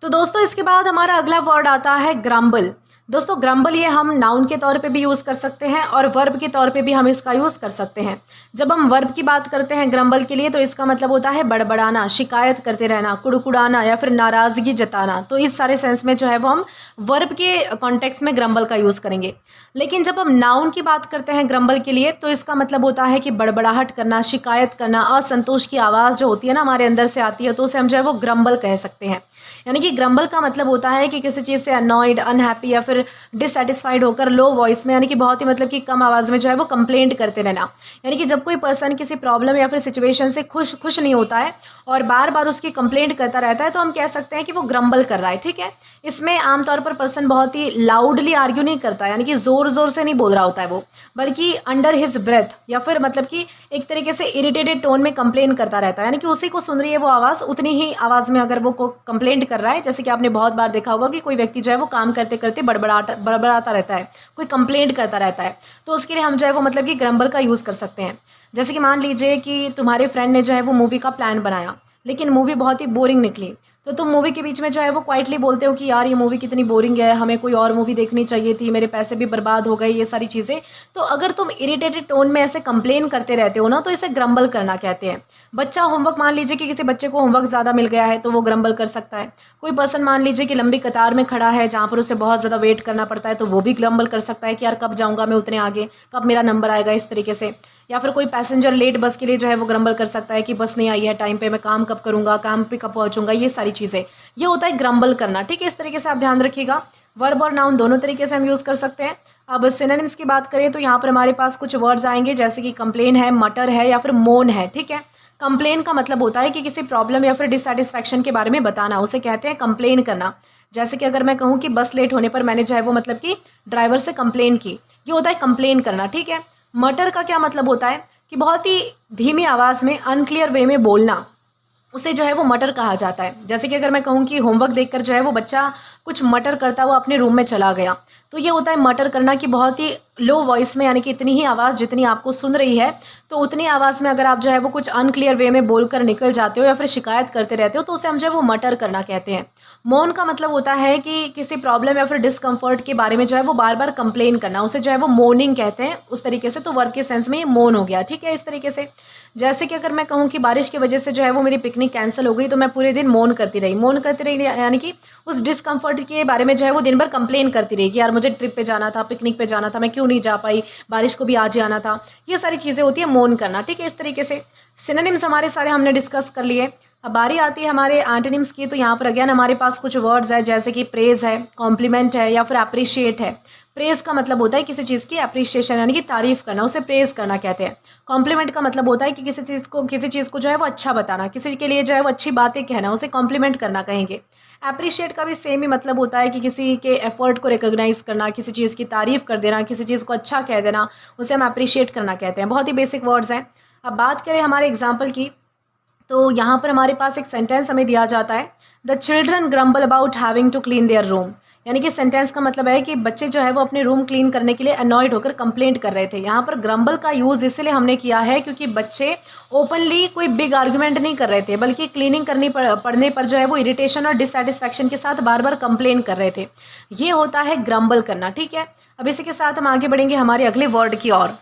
तो दोस्तों इसके बाद हमारा अगला वर्ड आता है ग्रम्बल। दोस्तों ग्रम्बल ये हम नाउन के तौर पे भी यूज़ कर सकते हैं और वर्ब के तौर पे भी हम इसका यूज़ कर सकते हैं। जब हम वर्ब की बात करते हैं ग्रम्बल के लिए तो इसका मतलब होता है बड़बड़ाना, शिकायत करते रहना, कुड़कुड़ाना या फिर नाराज़गी जताना। तो इस सारे सेंस में जो है वो हम वर्ब के कॉन्टेक्स्ट में ग्रम्बल का यूज़ करेंगे। लेकिन जब हम नाउन की बात करते हैं ग्रम्बल के लिए तो इसका मतलब होता है कि बड़बड़ाहट करना, शिकायत करना, असंतोष की आवाज़ जो होती है ना हमारे अंदर से आती है, तो उसे हम जो है वो ग्रम्बल कह सकते हैं। यानी कि ग्रम्बल का मतलब होता है कि किसी चीज़ से अनॉयड, अनहैप्पी या फिर फिर डिससेटिस्फाइड होकर लो वॉइस में यानी कि बहुत ही मतलब कि कम आवाज़ में जो है वो कंप्लेंट करते रहना। यानी कि जब कोई पर्सन किसी प्रॉब्लम या फिर सिचुएशन से खुश नहीं होता है और बार बार उसकी कंप्लेंट करता रहता है तो हम कह सकते हैं कि वो ग्रम्बल कर रहा है। ठीक है, इसमें आमतौर पर पर्सन बहुत ही लाउडली आर्ग्यू नहीं करता, यानी कि ज़ोर ज़ोर से नहीं बोल रहा होता है वो, बल्कि अंडर हिज ब्रेथ या फिर मतलब कि एक तरीके से इरिटेटेड टोन में कंप्लेन करता रहता है। यानी कि उसी को सुन रही है वो आवाज़, उतनी ही आवाज़ में अगर वो को कंप्लेंट कर रहा है। जैसे कि आपने बहुत बार देखा होगा कि कोई व्यक्ति जो है वो काम करते करते बड़बड़ाता रहता है, कोई कंप्लेंट करता रहता है, तो उसके लिए हम जो है वो मतलब कि ग्रम्बल का यूज़ कर सकते हैं। जैसे कि मान लीजिए कि तुम्हारे फ्रेंड ने जो है वो मूवी का प्लान बनाया, लेकिन मूवी बहुत ही बोरिंग निकली, तो तुम मूवी के बीच में जो है वो क्वाइटली बोलते हो कि यार ये मूवी कितनी बोरिंग है, हमें कोई और मूवी देखनी चाहिए थी, मेरे पैसे भी बर्बाद हो गए, ये सारी चीज़ें। तो अगर तुम इरिटेटेड टोन में ऐसे कंप्लेन करते रहते हो ना, तो इसे ग्रम्बल करना कहते हैं। बच्चा होमवर्क, मान लीजिए कि किसी बच्चे को होमवर्क ज़्यादा मिल गया है तो वो ग्रम्बल कर सकता है। कोई पर्सन मान लीजिए कि लंबी कतार में खड़ा है जहाँ पर उसे बहुत ज़्यादा वेट करना पड़ता है, तो वो भी ग्रम्बल कर सकता है कि यार कब जाऊँगा मैं उतने आगे, कब मेरा नंबर आएगा, इस तरीके से। या फिर कोई पैसेंजर लेट बस के लिए जो है वो ग्रम्बल कर सकता है कि बस नहीं आई है टाइम पे, मैं काम कब करूँगा, काम पे कब पहुँचूंगा, ये सारी चीज़ें, ये होता है ग्रम्बल करना। ठीक है, इस तरीके से आप ध्यान रखिएगा। वर्ब और नाउन दोनों तरीके से हम यूज़ कर सकते हैं। अब सिनोनिम्स की बात करें तो यहाँ पर हमारे पास कुछ वर्ड्स आएंगे, जैसे कि कंप्लेन है, मटर है या फिर मोन है। ठीक है, कंप्लेन का मतलब होता है कि किसी प्रॉब्लम या फिर डिससेटिस्फैक्शन के बारे में बताना, उसे कहते हैं कंप्लेन करना। जैसे कि अगर मैं कहूँ कि बस लेट होने पर मैंने जो है वो मतलब कि ड्राइवर से कंप्लेन की, ये होता है कंप्लेन करना। ठीक है, मटर का क्या मतलब होता है कि बहुत ही धीमी आवाज़ में अनक्लियर वे में बोलना, उसे जो है वो मटर कहा जाता है। जैसे कि अगर मैं कहूँ कि होमवर्क देखकर जो है वो बच्चा कुछ मटर करता हुआ अपने रूम में चला गया, तो ये होता है मटर करना कि बहुत ही लो वॉइस में, यानी कि इतनी ही आवाज़ जितनी आपको सुन रही है, तो उतनी आवाज़ में अगर आप जो है वो कुछ अनक्लियर वे में बोलकर निकल जाते हो या फिर शिकायत करते रहते हो, तो उसे हम जो है वो मटर करना कहते हैं। मौन का मतलब होता है कि किसी प्रॉब्लम या फिर डिस्कम्फर्ट के बारे में जो है वो बार बार कंप्लेन करना, उसे जो है वो मोर्निंग कहते हैं उस तरीके से। तो वर्ब के सेंस में ये मौन हो गया। ठीक है, इस तरीके से। जैसे कि अगर मैं कहूँ कि बारिश की वजह से जो है वो मेरी पिकनिक कैंसिल हो गई, तो मैं पूरे दिन मौन करती रही, यानी कि उस डिस्कम्फर्ट के बारे में जो है वो दिन भर कंप्लेन करती रही कि यार मुझे ट्रिप पे जाना था, पिकनिक पे जाना था, मैं क्यों नहीं जा पाई, बारिश को भी आज ही आना था। ये सारी चीज़ें होती है मौन करना। ठीक है, इस तरीके से सिनोनिम्स हमारे सारे हमने डिस्कस कर लिए। अब बारी आती है हमारे एंटोनिम्स की। तो यहाँ पर अगेन हमारे पास कुछ वर्ड्स है, जैसे कि प्रेज है, कॉम्प्लीमेंट है या फिर अप्रिशिएट है। प्रेज का मतलब होता है किसी चीज़ की अप्रिशिएशन, यानी कि तारीफ करना, उसे प्रेज करना कहते हैं। कॉम्प्लीमेंट का मतलब होता है कि किसी चीज़ को जो है वो अच्छा बताना, किसी के लिए जो है वो अच्छी बातें कहना, उसे कॉम्प्लीमेंट करना कहेंगे। अप्रिशिएट का भी सेम ही मतलब होता है कि किसी के एफर्ट को रिकॉग्नाइज करना, किसी चीज़ की तारीफ कर देना, किसी चीज़ को अच्छा कह देना, उसे हम अप्रिशिएट करना कहते हैं। बहुत ही बेसिक वर्ड्स हैं। अब बात करें हमारे एग्जाम्पल की, तो यहाँ पर हमारे पास एक सेंटेंस हमें दिया जाता है, the children grumble about having to clean their room. यानी कि सेंटेंस का मतलब है कि बच्चे जो है वो अपने रूम क्लीन करने के लिए अनॉयड होकर कंप्लेंट कर रहे थे। यहाँ पर ग्रम्बल का यूज़ इसलिए हमने किया है क्योंकि बच्चे ओपनली कोई बिग आर्ग्यूमेंट नहीं कर रहे थे, बल्कि क्लीनिंग पड़ने पर जो है वो इरिटेशन और डिससेटिस्फैक्शन के साथ बार बार कंप्लेन कर रहे थे। ये होता है ग्रम्बल करना। ठीक है, अब इसी के साथ हम आगे बढ़ेंगे हमारे अगले वर्ड की ओर।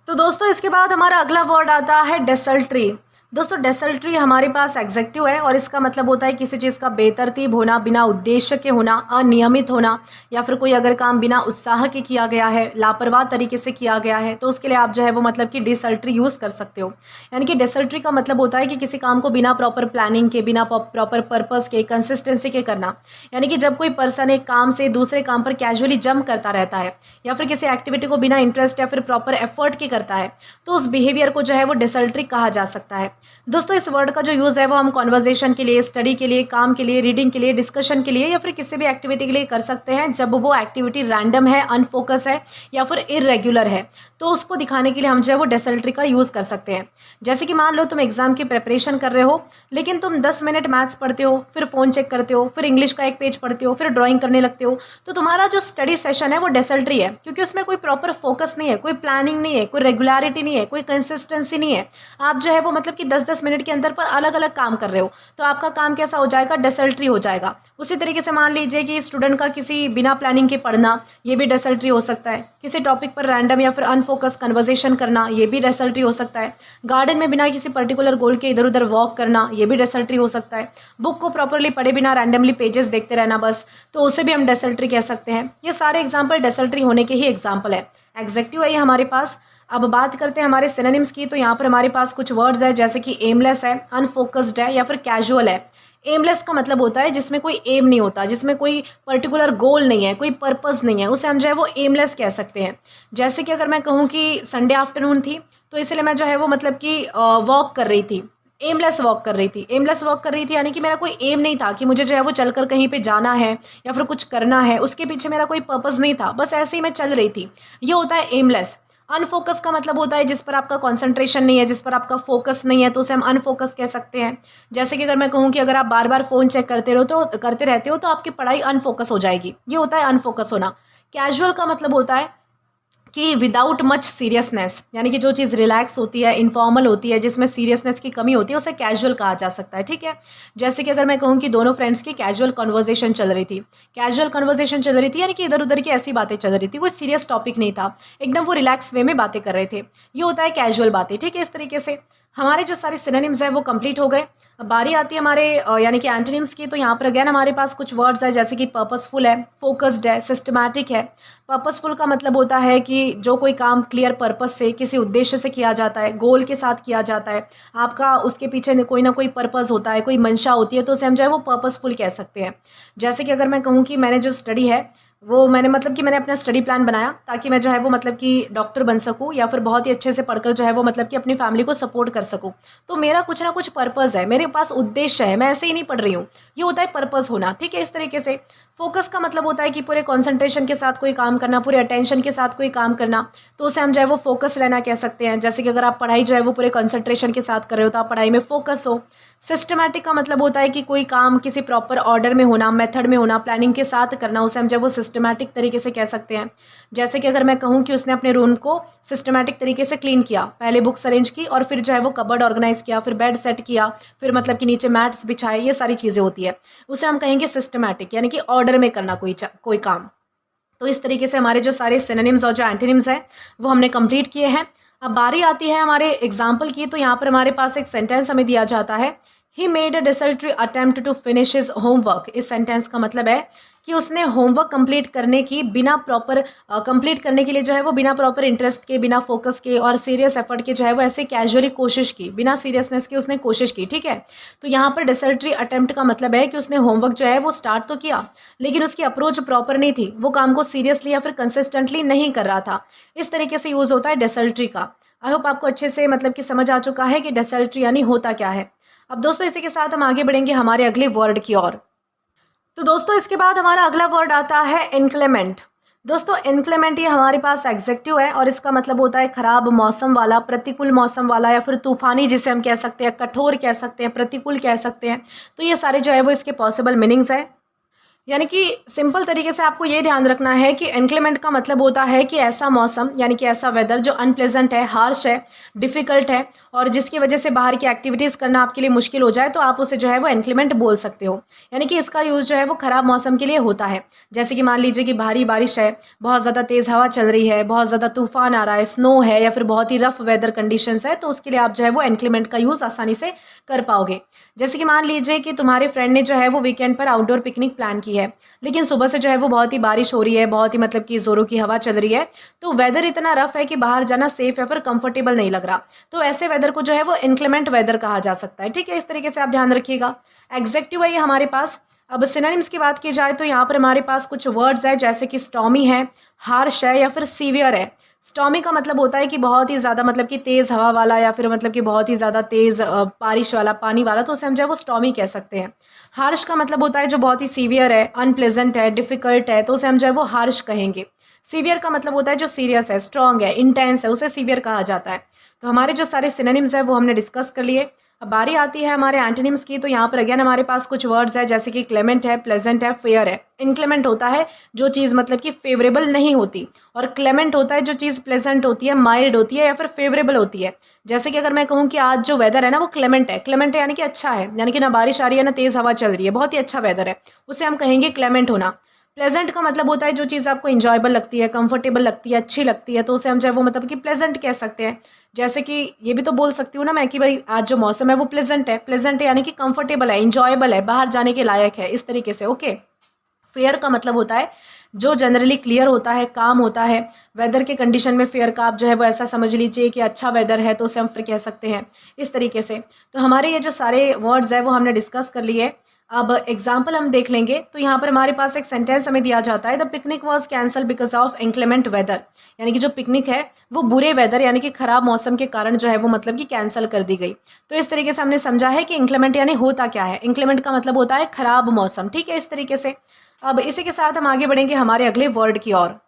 तो दोस्तों इसके बाद हमारा अगला वर्ड आता है डेसल्ट्री। दोस्तों डेसल्ट्री हमारे पास एग्जेक्टिव है और इसका मतलब होता है किसी चीज़ का बेतरतीब होना, बिना उद्देश्य के होना, अनियमित होना, या फिर कोई अगर काम बिना उत्साह के किया गया है, लापरवाह तरीके से किया गया है, तो उसके लिए आप जो है वो मतलब कि डेसल्ट्री यूज़ कर सकते हो। यानी कि डेसल्ट्री का मतलब होता है कि किसी काम को बिना प्रॉपर प्लानिंग के, बिना प्रॉपर पर्पस के, कंसिस्टेंसी के करना। यानी कि जब कोई पर्सन एक काम से दूसरे काम पर कैजुअली जंप करता रहता है या फिर किसी एक्टिविटी को बिना इंटरेस्ट या फिर प्रॉपर एफर्ट के करता है, तो उस बिहेवियर को जो है वो डेसल्ट्री कहा जा सकता है। दोस्तों इस वर्ड का जो यूज़ है वो हम कॉन्वर्जेशन के लिए, स्टडी के लिए, काम के लिए, रीडिंग के लिए, डिस्कशन के लिए या फिर किसी भी एक्टिविटी के लिए कर सकते हैं जब वो एक्टिविटी रैंडम है, अनफोकस है या फिर इरेगुलर है, तो उसको दिखाने के लिए हम जो है वो डेसल्ट्री का यूज़ कर सकते हैं। जैसे कि मान लो तुम एग्जाम की प्रिपरेशन कर रहे हो, लेकिन तुम 10 मिनट मैथ्स पढ़ते हो, फिर फ़ोन चेक करते हो, फिर इंग्लिश का एक पेज पढ़ते हो, फिर ड्राइंग करने लगते हो, तो तुम्हारा जो स्टडी सेशन है वो डेसल्ट्री है, क्योंकि उसमें कोई प्रॉपर फोकस नहीं है, कोई प्लानिंग नहीं है, कोई रेगुलरिटी नहीं है, कोई कंसिस्टेंसी नहीं है। आप जो है वो मतलब कि 10-10 मिनट के अंदर पर अलग अलग काम कर रहे हो, तो आपका काम कैसा हो जाएगा, डेसल्ट्री हो जाएगा। उसी तरीके से मान लीजिए कि स्टूडेंट का किसी बिना प्लानिंग के पढ़ना, ये भी डेसल्ट्री हो सकता है। किसी टॉपिक पर रैंडम या फिर अनफोकस कन्वर्सेशन करना, ये भी डेसल्ट्री हो सकता है। गार्डन में बिना किसी पर्टिकुलर गोल के इधर उधर वॉक करना, ये भी डेसल्ट्री हो सकता है। बुक को प्रॉपरली पढ़े बिना रैंडमली पेजेस देखते रहना बस, तो उसे भी हम डेसल्ट्री कह सकते हैं। ये सारे एग्जाम्पल डेसल्ट्री होने के ही एग्जाम्पल है। एग्जेक्टिव है ये हमारे पास। अब बात करते हैं हमारे सिनोनिम्स की। तो यहाँ पर हमारे पास कुछ वर्ड्स है, जैसे कि एमलेस है, अनफोकस्ड है या फिर कैजुअल है। एमलेस का मतलब होता है जिसमें कोई एम नहीं होता, जिसमें कोई पर्टिकुलर गोल नहीं है, कोई पर्पस नहीं है, उसे हम जो है वो एमलेस कह सकते हैं। जैसे कि अगर मैं कहूँ कि संडे आफ्टरनून थी, तो इसलिए मैं जो है वो मतलब कि वॉक कर रही थी, एमलेस वॉक कर रही थी। एमलेस वॉक कर रही थी यानी कि मेरा कोई एम नहीं था कि मुझे जो है वो चलकर कहीं पे जाना है या फिर कुछ करना है, उसके पीछे मेरा कोई पर्पस नहीं था, बस ऐसे ही मैं चल रही थी। ये होता है एमलेस। अनफोकस का मतलब होता है जिस पर आपका कंसंट्रेशन नहीं है, जिस पर आपका फोकस नहीं है, तो उसे हम अनफोकस कह सकते हैं। जैसे कि अगर मैं कहूँ कि अगर आप बार बार फ़ोन चेक करते रहते हो तो आपकी पढ़ाई अनफोकस हो जाएगी, ये होता है अनफोकस होना। कैजुअल का मतलब होता है कि विदाउट मच सीरियसनेस, यानी कि जो चीज़ रिलैक्स होती है, इनफॉर्मल होती है, जिसमें सीरियसनेस की कमी होती है, उसे कैजुअल कहा जा सकता है, ठीक है। जैसे कि अगर मैं कहूँ कि दोनों फ्रेंड्स की कैजुअल कन्वर्सेशन चल रही थी, कैजुअल कन्वर्सेशन चल रही थी यानी कि इधर उधर की ऐसी बातें चल रही थी, कोई सीरियस टॉपिक नहीं था, एकदम वो रिलैक्स वे में बातें कर रहे थे, ये होता है कैजुअल बातें, ठीक है। इस तरीके से हमारे जो सारे सिनोनिम्स हैं वो कंप्लीट हो गए। अब बारी आती है हमारे यानी कि एंटोनिम्स की। तो यहाँ पर अगेन हमारे पास कुछ वर्ड्स है, जैसे कि पर्पसफुल है, फोकस्ड है, सिस्टमैटिक है। पर्पसफुल का मतलब होता है कि जो कोई काम क्लियर पर्पस से, किसी उद्देश्य से किया जाता है, गोल के साथ किया जाता है, आपका उसके पीछे कोई ना कोई पर्पस होता है, कोई मंशा होती है, तो उसे हम जो है वो पर्पसफुल कह सकते हैं। जैसे कि अगर मैं कहूँ कि मैंने जो स्टडी है वो मैंने मतलब कि मैंने अपना स्टडी प्लान बनाया ताकि मैं जो है वो मतलब कि डॉक्टर बन सकूँ या फिर बहुत ही अच्छे से पढ़कर जो है वो मतलब कि अपनी फैमिली को सपोर्ट कर सकूँ। तो मेरा कुछ ना कुछ पर्पस है, मेरे पास उद्देश्य है, मैं ऐसे ही नहीं पढ़ रही हूँ, ये होता है पर्पस होना, ठीक है। इस तरीके से फोकस का मतलब होता है कि पूरे कंसंट्रेशन के साथ कोई काम करना, पूरे अटेंशन के साथ कोई काम करना, तो उसे हम जो है वो फोकस रहना कह सकते हैं। जैसे कि अगर आप पढ़ाई जो है वो पूरे कंसंट्रेशन के साथ कर रहे हो तो आप पढ़ाई में फोकस हो। सिस्टमैटिक का मतलब होता है कि कोई काम किसी प्रॉपर ऑर्डर में होना, मेथड में होना, प्लानिंग के साथ करना, उसे हम जो है वो सिस्टमैटिक तरीके से कह सकते हैं। जैसे कि अगर मैं कहूँ कि उसने अपने रूम को सिस्टमैटिक तरीके से क्लीन किया, पहले बुक्स अरेंज की और फिर जो है वो कबर्ड ऑर्गेनाइज किया, फिर बेड सेट किया, फिर मतलब कि नीचे मैट्स बिछाए, ये सारी चीज़ें होती है, उसे हम कहेंगे सिस्टमैटिक, यानी कि ऑर्डर में करना कोई काम। तो इस तरीके से हमारे जो सारे सिनोनिम्स और जो एंटोनिम्स हैं वो हमने कंप्लीट किए हैं। अब बारी आती है हमारे एग्जाम्पल की। तो यहाँ पर हमारे पास एक सेंटेंस हमें दिया जाता है, he made a desultory attempt to finish his homework. इस सेंटेंस का मतलब है कि उसने होमवर्क कंप्लीट करने की बिना प्रॉपर कंप्लीट करने के लिए जो है वो बिना प्रॉपर इंटरेस्ट के, बिना फोकस के और सीरियस एफर्ट के जो है वो ऐसे कैजुअली कोशिश की, बिना सीरियसनेस की उसने कोशिश की, ठीक है। तो यहाँ पर डिसल्ट्री अटेम्प्ट का मतलब है कि उसने होमवर्क जो है वो स्टार्ट तो किया लेकिन उसकी अप्रोच प्रॉपर नहीं थी, वो काम को सीरियसली या फिर कंसिस्टेंटली नहीं कर रहा था। इस तरीके से यूज़ होता है डिसल्ट्री का। आई होप आपको अच्छे से मतलब कि समझ आ चुका है कि डिसल्ट्री यानी होता क्या है। अब दोस्तों इसी के साथ हम आगे बढ़ेंगे हमारे अगले वर्ड की ओर। तो दोस्तों इसके बाद हमारा अगला वर्ड आता है इनक्लेमेंट। दोस्तों इनक्लेमेंट ये हमारे पास एग्जेक्टिव है और इसका मतलब होता है खराब मौसम वाला, प्रतिकूल मौसम वाला या फिर तूफानी, जिसे हम कह सकते हैं, कठोर कह सकते हैं, प्रतिकूल कह सकते हैं। तो ये सारे जो है वो इसके पॉसिबल मीनिंग्स है। यानी कि सिंपल तरीके से आपको ये ध्यान रखना है कि इनक्लेमेंट का मतलब होता है कि ऐसा मौसम, यानी कि ऐसा वेदर जो अनप्लेजेंट है, हार्श है, डिफ़िकल्ट है और जिसकी वजह से बाहर की एक्टिविटीज़ करना आपके लिए मुश्किल हो जाए, तो आप उसे जो है वो इनक्लेमेंट बोल सकते हो। यानी कि इसका यूज़ जो है वो ख़राब मौसम के लिए होता है। जैसे कि मान लीजिए कि भारी बारिश है, बहुत ज़्यादा तेज़ हवा चल रही है, बहुत ज़्यादा तूफान आ रहा है, स्नो है या फिर बहुत ही रफ वेदर कंडीशंस है, तो उसके लिए आप जो है वो इनक्लेमेंट का यूज़ आसानी से कर पाओगे। जैसे कि मान लीजिए कि तुम्हारे फ्रेंड ने जो है वो वीकेंड पर आउटडोर पिकनिक प्लान की है, लेकिन सुबह से जो है वो बहुत ही बारिश हो रही है, बहुत ही मतलब कि ज़ोरों की हवा चल रही है, तो वेदर इतना रफ है कि बाहर जाना सेफ या फिर कंफर्टेबल नहीं लग रहा। तो ऐसे वेदर को जो है वो इनक्लेमेंट वेदर कहा जा सकता है, ठीक है। इस तरीके से आप ध्यान रखिएगा। एग्जेक्टिव है ये हमारे पास। अब सिनोनिम्स की बात की जाए तो यहाँ पर हमारे पास कुछ वर्ड्स है, जैसे कि स्टॉमी है, हार्श है या फिर सीवियर है। स्टॉमी का मतलब होता है कि बहुत ही ज़्यादा मतलब कि तेज़ हवा वाला या फिर मतलब कि बहुत ही ज़्यादा तेज़ बारिश वाला, पानी वाला, तो उसे हम जो है वो स्टॉमी कह सकते हैं। हार्श का मतलब होता है जो बहुत ही सीवियर है, अनप्लेजेंट है, डिफ़िकल्ट है, तो उसे हम जो है वो हार्श कहेंगे। सीवियर का मतलब होता है जो सीरियस है, स्ट्रॉन्ग है, इंटेंस है, उसे सीवियर कहा जाता है। तो हमारे जो सारे सिनोनिम्स हैं वो हमने डिस्कस कर लिए। अब बारी आती है हमारे एंटोनिम्स की। तो यहाँ पर अगेन हमारे पास कुछ वर्ड्स है, जैसे कि क्लेमेंट है, प्लेजेंट है, फेयर है। इनक्लेमेंट होता है जो चीज़ मतलब कि फेवरेबल नहीं होती, और क्लेमेंट होता है जो चीज़ प्लेजेंट होती है, माइल्ड होती है या फिर फेवरेबल होती है। जैसे कि अगर मैं कहूँ कि आज जो वेदर है ना वो क्लेमेंट है, क्लेमेंट है यानी कि अच्छा है, यानी कि ना बारिश आ रही है ना तेज़ हवा चल रही है, बहुत ही अच्छा वेदर है, उसे हम कहेंगे क्लेमेंट होना। प्लेजेंट का मतलब होता है जो चीज़ आपको इंजॉयबल लगती है, कंफर्टेबल लगती है, अच्छी लगती है, तो उसे हम जो है वो मतलब कि प्लेजेंट कह सकते हैं। जैसे कि ये भी तो बोल सकती हूँ ना मैं कि भाई आज जो मौसम है वो प्लेजेंट है यानी कि कंफर्टेबल है, इंजॉयबल है, बाहर जाने के लायक है, इस तरीके से, ओके। फेयर का मतलब होता है जो जनरली क्लियर होता है, काम होता है। वेदर के कंडीशन में फेयर का आप जो है वो ऐसा समझ लीजिए कि अच्छा वेदर है तो उसे हम फिर कह सकते हैं, इस तरीके से। तो हमारे ये जो सारे वर्ड्स है वो हमने डिस्कस कर लिए। अब एग्जाम्पल हम देख लेंगे तो यहाँ पर हमारे पास एक सेंटेंस हमें दिया जाता है, the picnic was cancel because of inclement weather, यानी कि जो पिकनिक है वो बुरे वेदर यानी कि खराब मौसम के कारण जो है वो मतलब कि कैंसिल कर दी गई। तो इस तरीके से हमने समझा है कि इंक्लेमेंट यानी होता क्या है। इंक्लेमेंट का मतलब होता है खराब मौसम, ठीक है, इस तरीके से। अब इसी के साथ हम आगे बढ़ेंगे हमारे अगले वर्ड की ओर।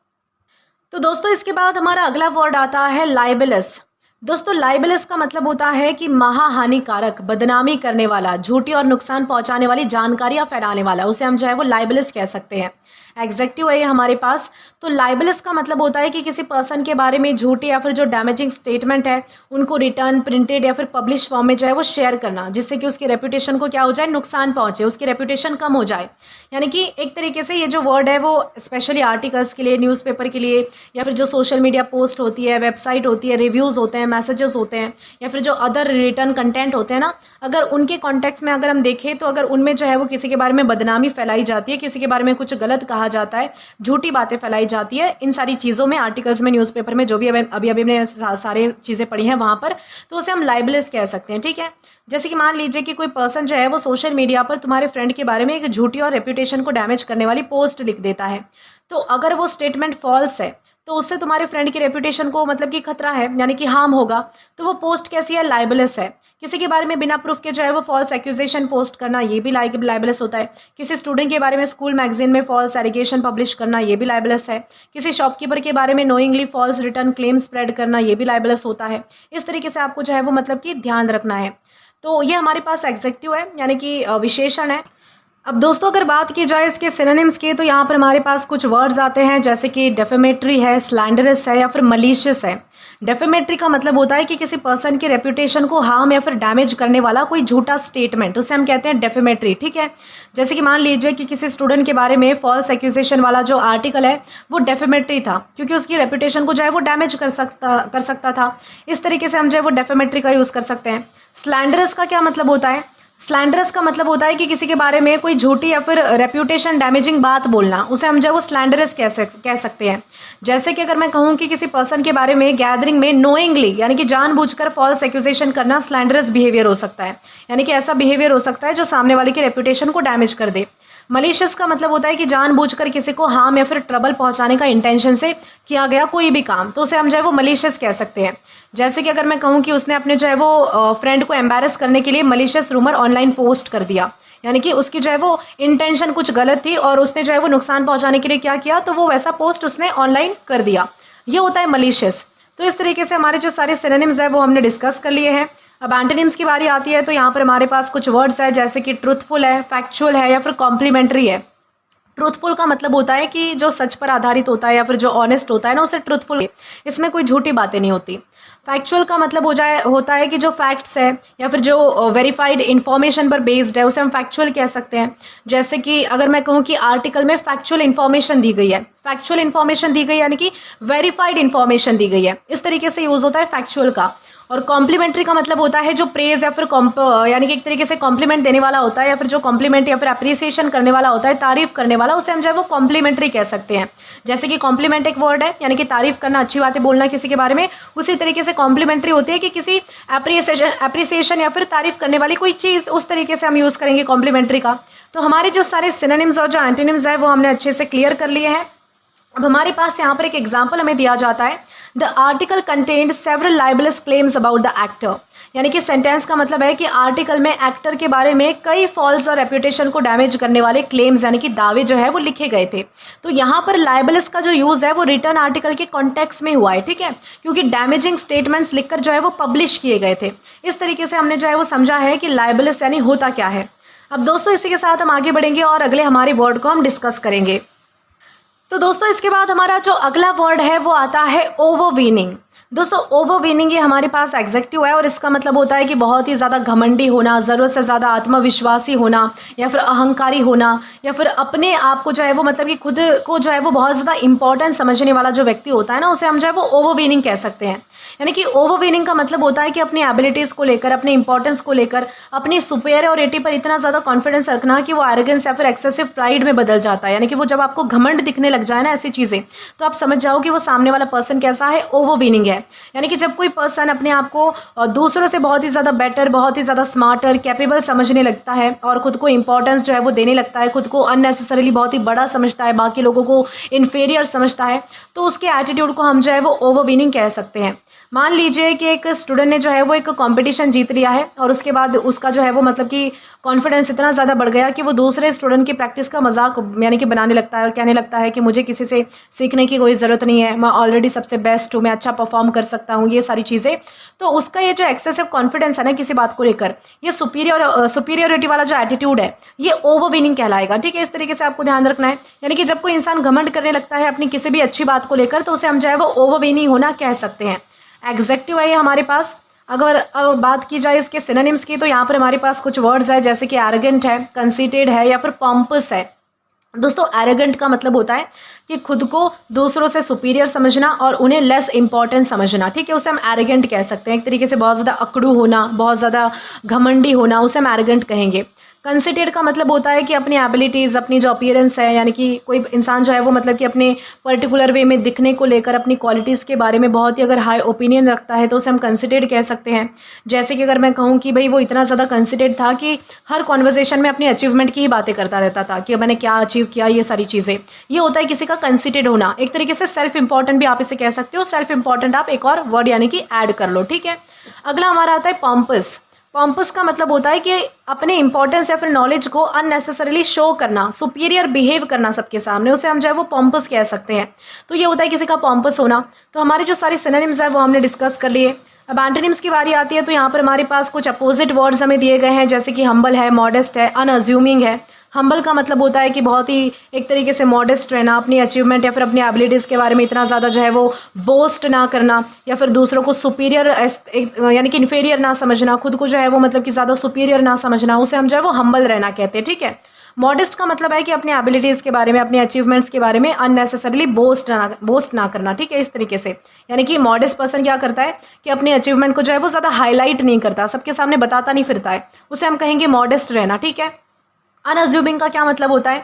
तो दोस्तों इसके बाद हमारा अगला वर्ड आता है लाइबेलस। दोस्तों लाइबेलस का मतलब होता है कि महाहानिकारक, बदनामी करने वाला, झूठी और नुकसान पहुंचाने वाली जानकारी या फैलाने वाला, उसे हम जो है वो लाइबेलस कह सकते हैं। एग्जेक्टिव है ये हमारे पास। तो लाइबेलस का मतलब होता है कि किसी पर्सन के बारे में झूठी या फिर जो डैमेजिंग स्टेटमेंट है उनको रिटर्न, प्रिंटेड या फिर पब्लिश फॉर्म में जो है वो शेयर करना, जिससे कि उसकी रेपुटेशन को क्या हो जाए, नुकसान पहुंचे, उसकी रेपुटेशन कम हो जाए। यानी कि एक तरीके से ये जो वर्ड है वो स्पेशली आर्टिकल्स के लिए, न्यूज़पेपर के लिए, या फिर जो सोशल मीडिया पोस्ट होती है, वेबसाइट होती है, रिव्यूज़ होते हैं, मैसेजेस होते हैं, या फिर जो अदर रिटर्न कंटेंट होते हैं ना, अगर उनके कॉन्टेक्स्ट में अगर हम देखें तो अगर उनमें जो है वो किसी के बारे में बदनामी फैलाई जाती है, किसी के बारे में कुछ गलत कहा जाता है, झूठी बातें फैलाई जाती है, इन सारी चीज़ों में, आर्टिकल्स में, न्यूज़पेपर में, जो भी अभी हमने सारे चीज़ें पढ़ी हैं वहाँ पर, तो उसे हम लाइबेलस कह सकते हैं, ठीक है। जैसे कि मान लीजिए कि कोई पर्सन जो है वो सोशल मीडिया पर तुम्हारे फ्रेंड के बारे में एक झूठी और रेपुटेशन को डैमेज करने वाली पोस्ट लिख देता है, तो अगर वो स्टेटमेंट फॉल्स है तो उससे तुम्हारे फ्रेंड की रेपुटेशन को मतलब कि खतरा है, यानी कि हार्म होगा। तो वो पोस्ट कैसी है, लाइबेलस है। किसी के बारे में बिना प्रूफ के जो है वो फॉल्स एक्यूजेशन पोस्ट करना, ये भी लाइबेलस होता है। किसी स्टूडेंट के बारे में स्कूल मैगजीन में फॉल्स एलिगेशन पब्लिश करना, ये भी लाइबेलस है। किसी शॉपकीपर के बारे में knowingly false return claim spread करना, ये भी लाइबेलस होता है। इस तरीके से आपको जो है वो मतलब कि ध्यान रखना है। तो ये हमारे पास एग्जेक्टिव है, यानी कि विशेषण है। अब दोस्तों अगर बात की जाए इसके सिनोनिम्स की, तो यहाँ पर हमारे पास कुछ वर्ड्स आते हैं, जैसे कि डेफेमेटरी है, स्लैंडरस है, या फिर मलिशियस है। डेफेमेटरी का मतलब होता है कि किसी पर्सन की रेपुटेशन को हार्म या फिर डैमेज करने वाला कोई झूठा स्टेटमेंट, उसे हम कहते हैं डेफेमेटरी, ठीक है। जैसे कि मान लीजिए कि किसी स्टूडेंट के बारे में फॉल्स एक्यूजेशन वाला जो आर्टिकल है वो डेफेमेटरी था, क्योंकि उसकी रेपुटेशन को जो है वो डैमेज कर सकता था। इस तरीके से हम जो है वो डेफेमेटरी का यूज़ कर सकते हैं। स्लैंडरस का क्या मतलब होता है, स्लैंडरस का मतलब होता है कि किसी के बारे में कोई झूठी या फिर रेप्यूटेशन डैमेजिंग बात बोलना, उसे हम जो है वो स्लैंडरस कह सकते हैं। जैसे कि अगर मैं कहूँ कि किसी पर्सन के बारे में गैदरिंग में नोइंगली, यानी कि जानबूझकर फॉल्स एक्यूजेशन करना स्लैंडरस बिहेवियर हो सकता है, यानी कि ऐसा बिहेवियर हो सकता है जो सामने वाले की रेप्यूटेशन को डैमेज कर दे। मलिशियस का मतलब होता है कि जानबूझकर किसी को हार्म या फिर ट्रबल पहुंचाने का इंटेंशन से किया गया कोई भी काम, तो उसे हम जो है वो मलिशियस कह सकते हैं। जैसे कि अगर मैं कहूँ कि उसने अपने जो है वो फ्रेंड को एम्बैरस करने के लिए मलिशियस रूमर ऑनलाइन पोस्ट कर दिया, यानी कि उसकी जो है वो इंटेंशन कुछ गलत थी और उसने जो है वो नुकसान पहुंचाने के लिए क्या किया, तो वो वैसा पोस्ट उसने ऑनलाइन कर दिया, ये होता है मलिशियस। तो इस तरीके से हमारे जो सारे सिनोनिम्स है वो हमने डिस्कस कर लिए हैं। अब एंटोनिम्स की बारी आती है, तो यहाँ पर हमारे पास कुछ वर्ड्स है, जैसे कि ट्रूथफुल है, फैक्चुअल है, या फिर कॉम्प्लीमेंट्री है। ट्रूथफुल का मतलब होता है कि जो सच पर आधारित होता है या फिर जो ऑनेस्ट होता है ना, उसे ट्रूथफुल, इसमें कोई झूठी बातें नहीं होती। फैक्चुअल का मतलब होता है कि जो फैक्ट्स है या फिर जो वेरीफाइड इन्फॉर्मेशन पर बेस्ड है, उसे हम फैक्चुअल कह सकते हैं। जैसे कि अगर मैं कहूँ कि आर्टिकल में फैक्चुअल इन्फॉर्मेशन दी गई है, फैक्चुअल इन्फॉर्मेशन दी गई यानी कि वेरीफाइड इन्फॉर्मेशन दी गई है, इस तरीके से यूज़ होता है फैक्चुअल का। और कॉम्प्लीमेंट्री का मतलब होता है जो प्रेज या फिर यानी कि एक तरीके से कॉम्प्लीमेंट देने वाला होता है, या फिर जो कॉम्प्लीमेंट या फिर अप्रिसिएशन करने वाला होता है, तारीफ करने वाला, उसे हम जो है वो कॉम्प्लीमेंट्री कह सकते हैं। जैसे कि कॉम्प्लीमेंट एक वर्ड है, यानी कि तारीफ करना, अच्छी बातें बोलना किसी के बारे में, उसी तरीके से कॉम्प्लीमेंट्री होती है कि किसी अप्रिसिएशन या फिर तारीफ करने वाली कोई चीज़, उस तरीके से हम यूज़ करेंगे कॉम्प्लीमेंट्री का। तो हमारे जो सारे सिनोनिम्स और जो एंटोनिम्स है वो हमने अच्छे से क्लियर कर लिए हैं। अब हमारे पास यहाँ पर एक एग्जाम्पल हमें दिया जाता है, the article contained several libellous claims about the actor, यानी कि सेंटेंस का मतलब है कि आर्टिकल में एक्टर के बारे में कई फॉल्स और रेपुटेशन को डैमेज करने वाले क्लेम्स यानी कि दावे जो है वो लिखे गए थे। तो यहाँ पर लाइबेलस का जो यूज़ है वो रिटर्न आर्टिकल के कॉन्टेक्स्ट में हुआ है, ठीक है, क्योंकि डैमेजिंग स्टेटमेंट्स लिखकर जो है वो पब्लिश किए गए थे। इस तरीके से हमने जो है वो समझा है कि लाइबेलस यानी होता क्या है। अब दोस्तों इसी के साथ हम आगे बढ़ेंगे और अगले हमारे वर्ड को हम डिस्कस करेंगे। तो दोस्तों इसके बाद हमारा जो अगला वर्ड है वो आता है ओवरवीनिंग। दोस्तों ओवरवीनिंग ये हमारे पास एग्जेक्टिव है और इसका मतलब होता है कि बहुत ही ज़्यादा घमंडी होना, ज़रूरत से ज़्यादा आत्मविश्वासी होना, या फिर अहंकारी होना, या फिर अपने आप को जो है वो मतलब कि खुद को जो है वो बहुत ज़्यादा इंपॉर्टेंट समझने वाला जो व्यक्ति होता है ना, उसे हम जो है वो ओवरवीनिंग कह सकते हैं। यानी कि ओवरवीनिंग का मतलब होता है कि अपनी एबिलिटीज़ को लेकर, अपने इंपॉर्टेंस को लेकर, अपनी सुपेरियोरिटी पर इतना ज़्यादा कॉन्फिडेंस रखना कि वो एरोगेंस या फिर एक्सेसिव प्राइड में बदल जाता है। यानी कि वो जब आपको घमंड दिखने लग जाए ना ऐसी चीज़ें, तो आप समझ जाओ कि वो सामने वाला पर्सन कैसा है, ओवरवीनिंग मीनिंग है। यानी कि जब कोई पर्सन अपने आप को दूसरों से बहुत ही ज़्यादा बेटर, बहुत ही ज़्यादा स्मार्टर, कैपेबल समझने लगता है और खुद को इंपॉर्टेंस जो है वो देने लगता है, खुद को अननेसेसरीली बहुत ही बड़ा समझता है, बाकी लोगों को इन्फीरियर समझता है, तो उसके एटीट्यूड को हम जो है वो ओवरवीनिंग कह सकते हैं। मान लीजिए कि एक स्टूडेंट ने जो है वो एक कंपटीशन जीत लिया है और उसके बाद उसका जो है वो मतलब कि कॉन्फिडेंस इतना ज़्यादा बढ़ गया कि वो दूसरे स्टूडेंट की प्रैक्टिस का मजाक यानी कि बनाने लगता है और कहने लगता है कि मुझे किसी से सीखने की कोई ज़रूरत नहीं है, मैं ऑलरेडी सबसे बेस्ट हूँ, मैं अच्छा परफॉर्म कर सकता हूँ, ये सारी चीज़ें। तो उसका ये जो एक्सेसिव कॉन्फिडेंस है ना किसी बात को लेकर, ये सुपीरियरिटी वाला जो एटीट्यूड है, ये ओवरविनिंग कहलाएगा। ठीक है, इस तरीके से आपको ध्यान रखना है। यानी कि जब कोई इंसान घमंड करने लगता है अपनी किसी भी अच्छी बात को लेकर, तो उसे हम जो है वो ओवरविनिंग होना कह सकते हैं। एग्जेक्टिव है ये हमारे पास। अगर अब बात की जाए इसके सिनोनिम्स की, तो यहाँ पर हमारे पास कुछ वर्ड्स है जैसे कि एरोगेंट है, कंसीटेड है या फिर पॉम्पस है। दोस्तों एरोगेंट का मतलब होता है कि खुद को दूसरों से सुपीरियर समझना और उन्हें लेस इंपॉर्टेंट समझना। ठीक है, उसे हम एरोगेंट कह सकते हैं। एक तरीके से बहुत ज़्यादा अकड़ू होना, बहुत ज़्यादा घमंडी होना, उसे हम एरोगेंट कहेंगे। कंसिडेड का मतलब होता है कि अपनी एबिलिटीज़, अपनी जो अपीयरेंस है, यानी कि कोई इंसान जो है वो मतलब कि अपने पर्टिकुलर वे में दिखने को लेकर अपनी क्वालिटीज़ के बारे में बहुत ही अगर हाई ओपिनियन रखता है तो उसे हम कंसिडेड कह सकते हैं। जैसे कि अगर मैं कहूँ कि भाई वो इतना ज़्यादा कंसिडेड था कि हर कॉन्वर्जेशन में अपनी अचीवमेंट की ही बातें करता रहता था कि मैंने क्या अचीव किया, ये सारी चीज़ें, ये होता है किसी का कंसिडेड होना। एक तरीके से सेल्फ इंपॉर्टेंट भी आप इसे कह सकते हो। सेल्फ इंपॉर्टेंट आप एक और वर्ड यानी कि ऐड कर लो। ठीक है, अगला हमारा आता है पॉम्पस। पॉम्पस का मतलब होता है कि अपने इंपॉर्टेंस या फिर नॉलेज को अननेसेसरीली शो करना, सुपीरियर बिहेव करना सबके सामने, उसे हम जो है वो पॉम्पस कह सकते हैं। तो ये होता है किसी का पॉम्पस होना। तो हमारे जो सारे सिनोनिम्स है वो हमने डिस्कस कर लिए। अब एंटोनिम्स की बारी आती है, तो यहाँ पर हमारे पास कुछ अपोजिट वर्ड्स हमें दिए गए हैं जैसे कि हम्बल है, मॉडेस्ट है, अनअज्यूमिंग है। हम्बल का मतलब होता है कि बहुत ही एक तरीके से मॉडेस्ट रहना, अपनी अचीवमेंट या फिर अपनी एबिलिटीज़ के बारे में इतना ज़्यादा जो है वो बोस्ट ना करना या फिर दूसरों को सुपीरियर यानी कि इन्फीरियर ना समझना, खुद को जो है वो मतलब कि ज़्यादा सुपीरियर ना समझना, उसे हम जो है वो हम्बल रहना कहते हैं। ठीक है, मॉडेस्ट का मतलब है कि अपनी एबिलिटीज़ के बारे में, अपने अचीवमेंट्स के बारे में अननेसेसरीली बोस्ट ना करना। ठीक है, इस तरीके से यानी कि मॉडेस्ट पर्सन क्या करता है कि अपने अचीवमेंट को जो है वो ज़्यादा हाईलाइट नहीं करता, सबके सामने बताता नहीं फिरता है, उसे हम कहेंगे मॉडेस्ट रहना। ठीक है, अनअज्यूमिंग का क्या मतलब होता है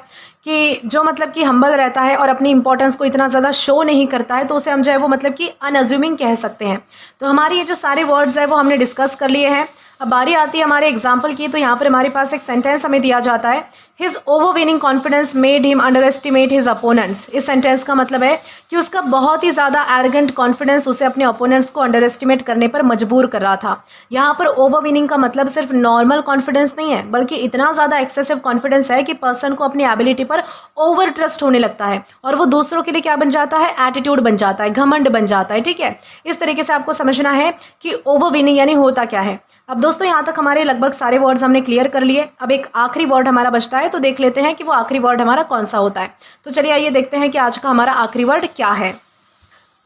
कि जो मतलब कि हम्बल रहता है और अपनी इंपॉर्टेंस को इतना ज़्यादा शो नहीं करता है, तो उसे हम जो है वो मतलब कि अनअज्यूमिंग कह सकते हैं। तो हमारी ये जो सारे वर्ड्स है वो हमने डिस्कस कर लिए हैं। अब बारी आती है हमारे एग्जाम्पल की। तो यहाँ पर हमारे पास एक सेंटेंस हमें दिया जाता है, his overweening confidence made him underestimate his opponents. इस सेंटेंस का मतलब है कि उसका बहुत ही ज़्यादा एरोगेंट कॉन्फिडेंस उसे अपने अपोनेंट्स को अंडर एस्टिमेट करने पर मजबूर कर रहा था। यहाँ पर ओवरविनिंग का मतलब सिर्फ नॉर्मल कॉन्फिडेंस नहीं है, बल्कि इतना ज़्यादा एक्सेसिव कॉन्फिडेंस है कि पर्सन को अपनी एबिलिटी पर ओवर ट्रस्ट होने लगता है और वो दूसरों के लिए क्या बन जाता है, एटीट्यूड बन जाता है, घमंड बन जाता है। ठीक है, इस तरीके से आपको समझना है कि ओवरविनिंग यानी होता क्या है। अब दोस्तों यहाँ तक हमारे लगभग सारे वर्ड्स हमने क्लियर कर लिए। अब एक आखिरी वर्ड हमारा बचता है, तो देख लेते हैं कि वो आखिरी वर्ड हमारा कौन सा होता है। तो चलिए आइए देखते हैं कि आज का हमारा आखिरी वर्ड क्या है।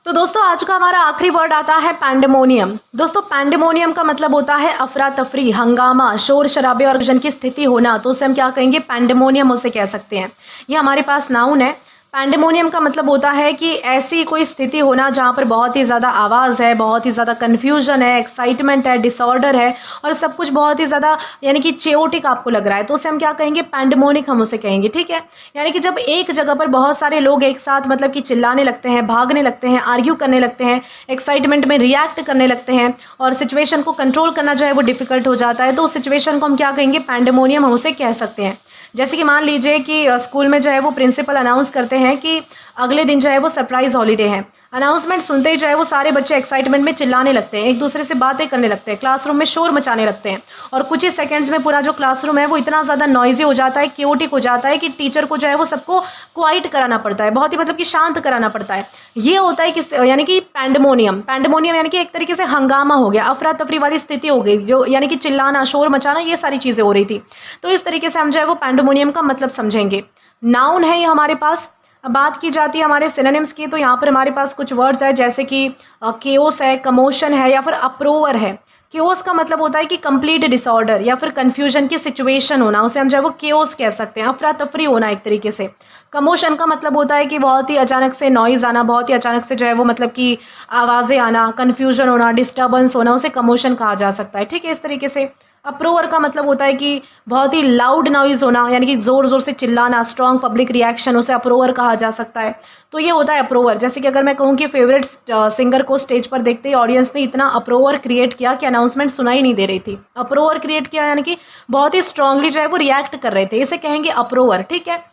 तो दोस्तों आज का हमारा आखिरी वर्ड आता है पैंडेमोनियम। दोस्तों पैंडेमोनियम का मतलब होता है अफरा तफरी, हंगामा, शोर शराबे और जन की स्थिति होना। तो उसे हम क्या कहेंगे, पैंडेमोनियम उसे कह सकते हैं। ये हमारे पास नाउन है। पैंडेमोनियम का मतलब होता है कि ऐसी कोई स्थिति होना जहाँ पर बहुत ही ज़्यादा आवाज़ है, बहुत ही ज़्यादा कन्फ्यूजन है, एक्साइटमेंट है, डिसऑर्डर है और सब कुछ बहुत ही ज़्यादा यानी कि चेओटिक आपको लग रहा है, तो उसे हम क्या कहेंगे, पैंडेमोनिक हम उसे कहेंगे। ठीक है, यानी कि जब एक जगह पर बहुत सारे लोग एक साथ मतलब कि चिल्लाने लगते हैं, भागने लगते हैं, आर्ग्यू करने लगते हैं, एक्साइटमेंट में रिएक्ट करने लगते हैं और सिचुएशन को कंट्रोल करना जो है वो डिफिकल्ट हो जाता है, तो उस सिचुएशन को हम क्या कहेंगे, पैंडेमोनियम हम उसे कह सकते हैं। जैसे कि मान लीजिए कि स्कूल में जो है वो प्रिंसिपल अनाउंस करते हैं कि अगले दिन जो है वो सरप्राइज हॉलीडे है। अनाउंसमेंट सुनते ही जो है वो सारे बच्चे एक्साइटमेंट में चिल्लाने लगते हैं, एक दूसरे से बातें करने लगते हैं, क्लासरूम में शोर मचाने लगते हैं और कुछ ही सेकंड्स में पूरा जो क्लासरूम है वो इतना ज़्यादा नॉइजी हो जाता है, क्योटिक हो जाता है कि टीचर को जो है वो सबको क्वाइट कराना पड़ता है, बहुत ही मतलब कि शांत कराना पड़ता है। ये होता है कि यानी कि पैंडेमोनियम। पैंडेमोनियम यानी कि एक तरीके से हंगामा हो गया, अफरा तफरी वाली स्थिति हो गई, जो यानी कि चिल्लाना, शोर मचाना, ये सारी चीज़ें हो रही थी। तो इस तरीके से हम जो है वो पैंडेमोनियम का मतलब समझेंगे। नाउन है ये हमारे पास। अब बात की जाती है हमारे सिनोनिम्स की, तो यहाँ पर हमारे पास कुछ वर्ड्स है जैसे कि केओस है, कमोशन है या फिर अप्रोवर है। केओस का मतलब होता है कि कंप्लीट डिसऑर्डर या फिर कंफ्यूजन की सिचुएशन होना, उसे हम जो है वो केओस कह सकते हैं, अफरा तफरी होना एक तरीके से। कमोशन का मतलब होता है कि बहुत ही अचानक से नॉइज़ आना, बहुत ही अचानक से जो है वो मतलब कि आवाज़ें आना, कन्फ्यूजन होना, डिस्टर्बेंस होना, उसे कमोशन कहा जा सकता है। ठीक है, इस तरीके से। अप्रोवर का मतलब होता है कि बहुत ही लाउड नॉइज़ होना, यानी कि ज़ोर ज़ोर से चिल्लाना, स्ट्रॉन्ग पब्लिक रिएक्शन, उसे अप्रोवर कहा जा सकता है। तो ये होता है अप्रोवर। जैसे कि अगर मैं कहूँ कि फेवरेट सिंगर को स्टेज पर देखते ही ऑडियंस ने इतना अप्रोवर क्रिएट किया कि अनाउंसमेंट सुनाई नहीं दे रही थी। अप्रोवर क्रिएट किया यानी कि बहुत ही स्ट्रांगली जो है वो रिएक्ट कर रहे थे, इसे कहेंगे अप्रोवर। ठीक है,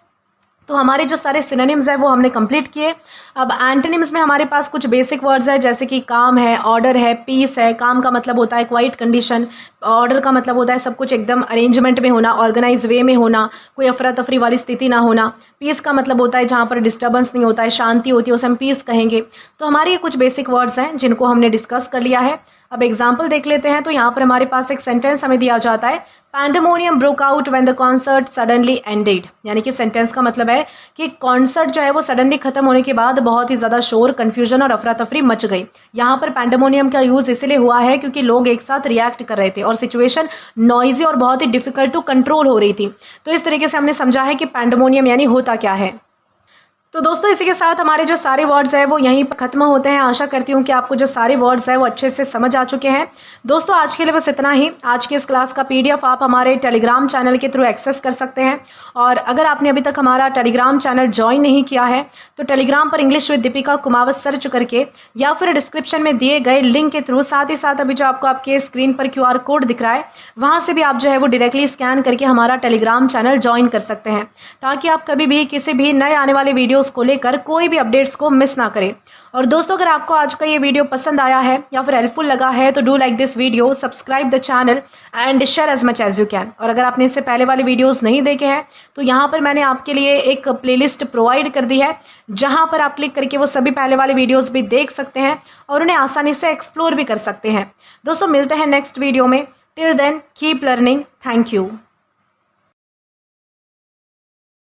तो हमारे जो सारे सिनोनिम्स है वो हमने कंप्लीट किए। अब एंटोनिम्स में हमारे पास कुछ बेसिक वर्ड्स है, जैसे कि काम है, ऑर्डर है, पीस है। काम का मतलब होता है क्वाइट कंडीशन, ऑर्डर का मतलब होता है सब कुछ एकदम अरेंजमेंट में होना, ऑर्गेनाइज वे में होना, कोई अफरा तफरी वाली स्थिति ना होना। पीस का मतलब होता है जहाँ पर डिस्टर्बेंस नहीं होता है, शांति होती है, उसे हम पीस कहेंगे। तो हमारे ये कुछ बेसिक वर्ड्स हैं जिनको हमने डिस्कस कर लिया है। अब एग्जाम्पल देख लेते हैं। तो यहाँ पर हमारे पास एक सेंटेंस हमें दिया जाता है, pandemonium broke out when the concert suddenly ended. यानी कि सेंटेंस का मतलब है कि कॉन्सर्ट जो है वो सडनली खत्म होने के बाद बहुत ही ज़्यादा शोर, कन्फ्यूजन और अफरा तफरी मच गई। यहाँ पर पैंडेमोनियम का यूज़ इसलिए हुआ है क्योंकि लोग एक साथ रिएक्ट कर रहे थे और सिचुएशन नॉइजी और बहुत ही डिफिकल्ट टू कंट्रोल हो रही थी। तो इस तरीके से हमने समझा है कि पैंडेमोनियम यानी होता क्या है। तो दोस्तों इसी के साथ हमारे जो सारे वर्ड्स हैं वो यहीं पर ख़त्म होते हैं। आशा करती हूँ कि आपको जो सारे वर्ड्स हैं वो अच्छे से समझ आ चुके हैं। दोस्तों आज के लिए बस इतना ही। आज की इस क्लास का PDF आप हमारे टेलीग्राम चैनल के थ्रू एक्सेस कर सकते हैं। और अगर आपने अभी तक हमारा टेलीग्राम चैनल ज्वाइन नहीं किया है तो टेलीग्राम पर English with Deepika Kumawat search करके या फिर डिस्क्रिप्शन में दिए गए लिंक के थ्रू, साथ ही साथ अभी जो आपको आपके स्क्रीन पर QR कोड दिख रहा है वहाँ से भी आप जो है वो डायरेक्टली स्कैन करके हमारा टेलीग्राम चैनल ज्वाइन कर सकते हैं, ताकि आप कभी भी किसी भी नए आने वाले वीडियोस को लेकर कोई भी अपडेट्स को मिस ना करें। और दोस्तों अगर आपको आज का ये वीडियो पसंद आया है या फिर हेल्पफुल लगा है तो do like this video, subscribe the channel and share as much as you can. और अगर आपने इससे पहले वाले वीडियोस नहीं देखे हैं तो यहाँ पर मैंने आपके लिए एक प्लेलिस्ट प्रोवाइड कर दी है, जहाँ पर आप क्लिक करके वो सभी पहले वाले वीडियोस भी देख सकते हैं और उन्हें आसानी से एक्सप्लोर भी कर सकते हैं। दोस्तों मिलते हैं नेक्स्ट वीडियो में। Till then keep learning. Thank you.